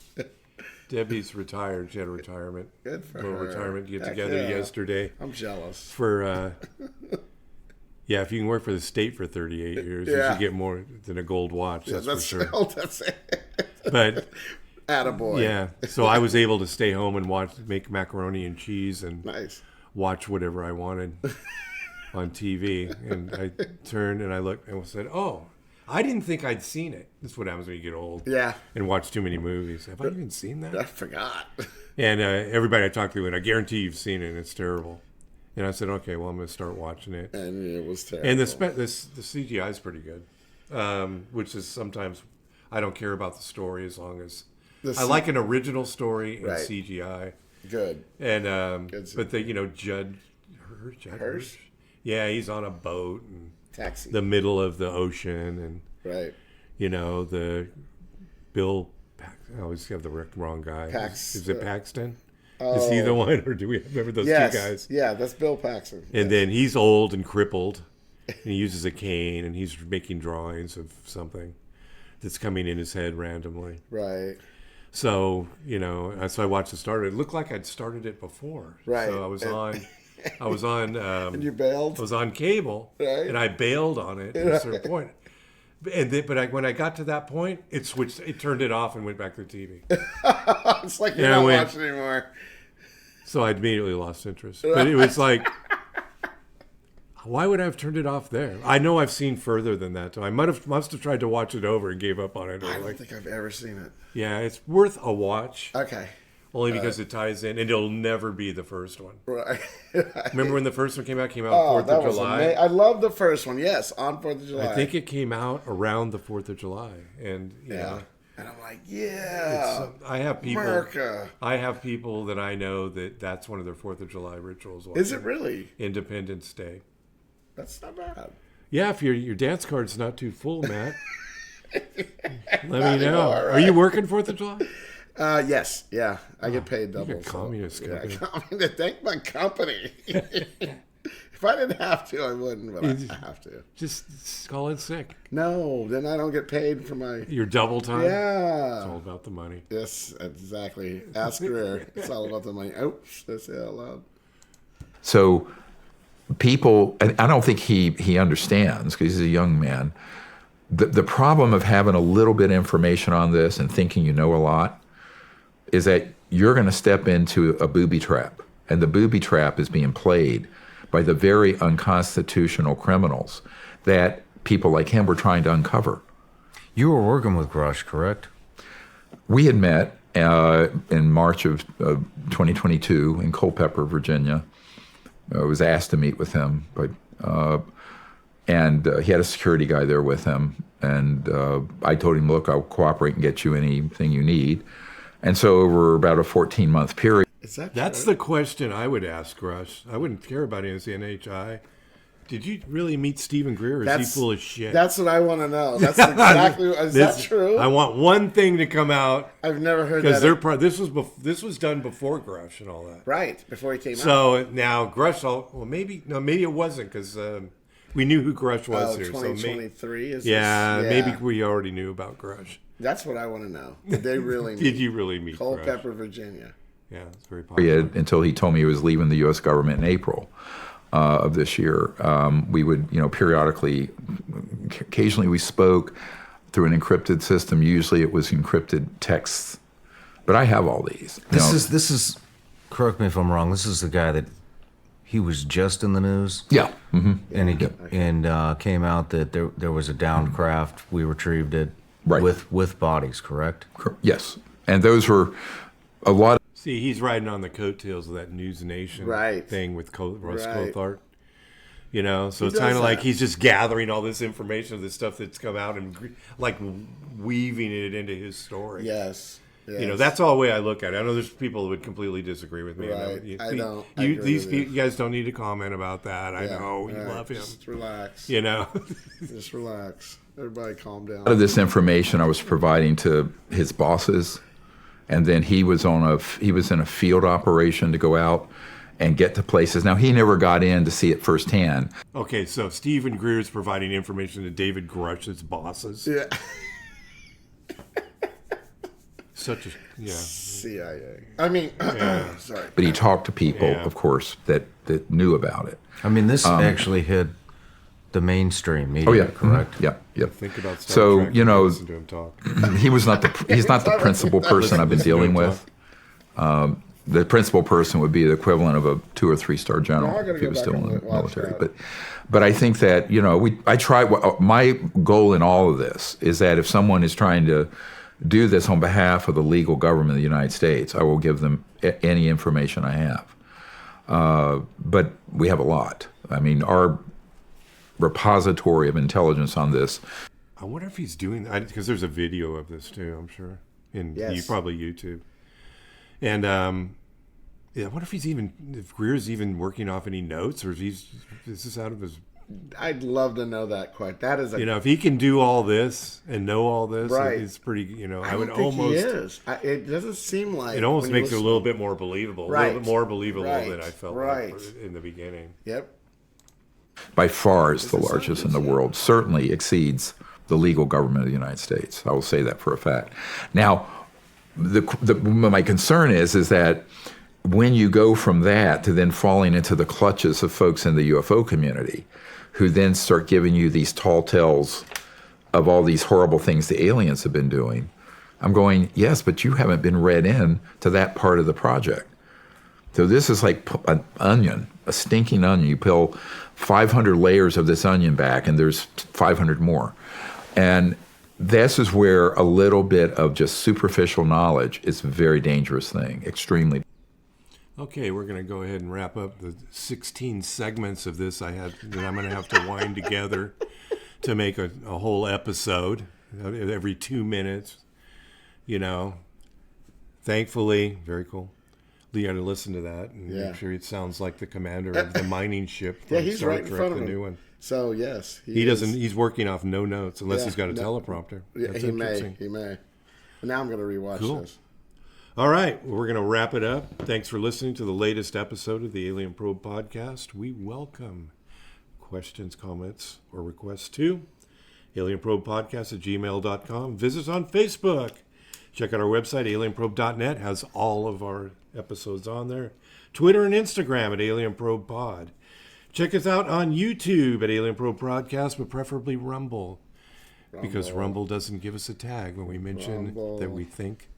B: Debbie's retired. She had a retirement.
C: Good for
B: little
C: her.
B: retirement get
C: Heck
B: together
C: yeah.
B: yesterday
C: I'm jealous.
B: for. Yeah, if you can work for the state for 38 years, you
C: Yeah.
B: should get more than a gold watch.
C: Yeah,
B: That's for sure.
C: That's it.
B: But
C: Attaboy.
B: yeah, so I was able to stay home and make macaroni and cheese and
C: Nice.
B: watch whatever I wanted on TV. And I turned and I looked and said, "Oh, I didn't think I'd seen it." That's what happens when you get old.
C: Yeah.
B: And watch too many movies. Have I even seen that?
C: I forgot.
B: And everybody I talked to, and I guarantee you've seen it. And it's terrible. And I said, "Okay, well, I'm going to start watching it."
C: And it was terrible.
B: And the CGI is pretty good, which is sometimes I don't care about the story as long as I like an original story and
C: Right.
B: CGI.
C: Good.
B: And
C: Good.
B: but Judd
C: Hirsch?
B: yeah, he's on a boat in
C: Taxi.
B: the middle of the ocean, and
C: Right.
B: the Bill. I always have the wrong guy. Is it Paxton? Is he the one, or do we remember those
C: Yes.
B: two guys?
C: Yeah, that's Bill Paxton.
B: And then he's old and crippled, and he uses a cane, and he's making drawings of something that's coming in his head randomly.
C: Right.
B: So, so I watched it start. It looked like I'd started it before.
C: Right.
B: So I was on.
C: And you bailed?
B: I was on cable,
C: Right.
B: and I bailed on it at a certain point. When I got to that point, it switched. It turned it off and went back to the TV.
C: It's like you're
B: And I
C: not
B: went-
C: watching anymore.
B: So I immediately lost interest. But it was like, why would I have turned it off there? I know I've seen further than that. So I must have tried to watch it over and gave up on it.
C: I don't think I've ever seen it.
B: Yeah, it's worth a watch.
C: Okay.
B: Only because it ties in, and it'll never be the first one.
C: Right.
B: Remember when the first one came out? Came out
C: Oh,
B: 4th
C: that
B: of
C: was
B: July.
C: amazing. I love the first one. Yes, on 4th of July.
B: I think it came out around the 4th of July, and
C: Yeah. And I'm like, yeah.
B: I have people.
C: America.
B: I have people that I know that's one of their 4th of July rituals.
C: Is it really?
B: Independence Day?
C: That's not bad.
B: Yeah, if your dance card's not too full, Matt, let me know.
C: anymore,
B: Are you working 4th of July?
C: Yes. Yeah. I get paid double.
B: You're a communist company.
C: Yeah, thank my company. If I didn't have to, I wouldn't, but I have to.
B: Just call in sick.
C: No, then I don't get paid for my...
B: Your double time.
C: Yeah.
B: It's all about the money.
C: Yes, exactly. Ask Greer. It's all about the money. Oops, that's it out loud.
D: So people, and I don't think he understands because he's a young man, the problem of having a little bit of information on this and thinking you know a lot is that you're going to step into a booby trap. And the booby trap is being played by the very unconstitutional criminals that people like him were trying to uncover.
E: You were working with Grush, correct?
D: We had met in March of 2022 in Culpeper, Virginia. I was asked to meet with him, and he had a security guy there with him. And I told him, look, I'll cooperate and get you anything you need. And so over about a 14-month period.
B: That's the question I would ask Rush. I wouldn't care about him as the NHI. Did you really meet Stephen Greer, or is he full of shit?
C: That's what I want to know. That's exactly. Is that true?
B: I want one thing to come out.
C: I've never heard that.
B: Because this was done before Grush and all that.
C: Right, before he came out.
B: So now Grush, maybe it wasn't because we knew who Grush was here.
C: 2023
B: maybe,
C: is
B: maybe we already knew about Grush.
C: That's what I want to know. Did they really meet?
B: Did you really meet Crush?
C: Culpeper, Virginia.
B: Yeah, it's very popular.
D: Until he told me he was leaving the U.S. government in April of this year. We would, periodically, occasionally we spoke through an encrypted system. Usually it was encrypted texts. But I have all these.
E: This is, correct me if I'm wrong, this is the guy that he was just in the news?
D: Yeah. Mm-hmm.
E: And he came out that there was a downed craft. We retrieved it with bodies, correct?
D: Yes. And those were a lot of...
B: See, he's riding on the coattails of that News Nation thing with Russ Cothart. So it's kind of like he's just gathering all this information, this stuff that's come out and like weaving it into his story.
C: Yes.
B: That's all the way I look at it. I know there's people who would completely disagree with me.
C: Right. I don't.
B: You guys don't need to comment about that. I know you love him.
C: Just relax. Just relax. Everybody calm down.
D: A lot of this information I was providing to his bosses, and then he was in a field operation to go out and get to places. Now, he never got in to see it firsthand.
B: Okay, so Stephen Greer is providing information to David Grush's bosses.
C: Yeah.
B: Such a
C: CIA. I mean, sorry.
D: But he talked to people, of course, that knew about it.
E: I mean, this actually hit the mainstream media, correct?
D: Mm-hmm. Yeah.
B: Think about Star Trek and listen to him talk.
D: He's not the principal person I've been dealing with. The principal person would be the equivalent of a 2 or 3 star general if he was still in the military. But I think that I try. My goal in all of this is that if someone is trying to do this on behalf of the legal government of the United States, I will give them any information I have. But we have a lot. I mean, our repository of intelligence on this.
B: I wonder if he's doing that, because there's a video of this too, I'm sure, in probably YouTube. And I wonder if Greer's even working off any notes, or is this out of his...
C: I'd love to know that quite. That is
B: if he can do all this and know all this, it's pretty, I would almost...
C: He is. It doesn't seem like...
B: It almost makes it a little bit more believable. A little bit more believable than I felt like in the beginning.
C: Yep.
D: By far is the largest in the world. Certainly exceeds the legal government of the United States. I will say that for a fact. Now, my concern is that when you go from that to then falling into the clutches of folks in the UFO community, who then start giving you these tall tales of all these horrible things the aliens have been doing, I'm going, yes, but you haven't been read in to that part of the project. So this is like an onion, a stinking onion. You peel 500 layers of this onion back, and there's 500 more. And this is where a little bit of just superficial knowledge is a very dangerous thing, extremely.
B: Okay, we're going to go ahead and wrap up the 16 segments of this that I'm going to have to wind together to make a whole episode every 2 minutes. Thankfully, very cool. You got to listen to that and make sure it sounds like the commander of the mining ship.
C: Yeah, he's right in front of
B: the
C: him.
B: New one.
C: So yes,
B: he doesn't. He's working off no notes unless he's got a teleprompter.
C: Yeah, he may. Now I'm going to rewatch this.
B: All right, we're going to wrap it up. Thanks for listening to the latest episode of the Alien Probe podcast. We welcome questions, comments, or requests to alienprobepodcast@gmail.com. Visit us on Facebook. Check out our website, alienprobe.net. Has all of our episodes on there. Twitter and Instagram at alienprobepod. Check us out on YouTube at Alien Probe Podcast, but preferably Rumble. Because Rumble doesn't give us a tag when we mention that we think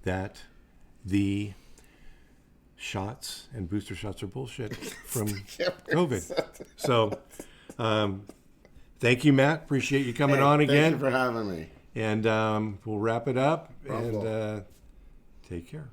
B: that the shots and booster shots are bullshit from COVID. So, thank you, Matt. Appreciate you coming on again.
C: Thank you for having me.
B: And we'll wrap it up. And take care.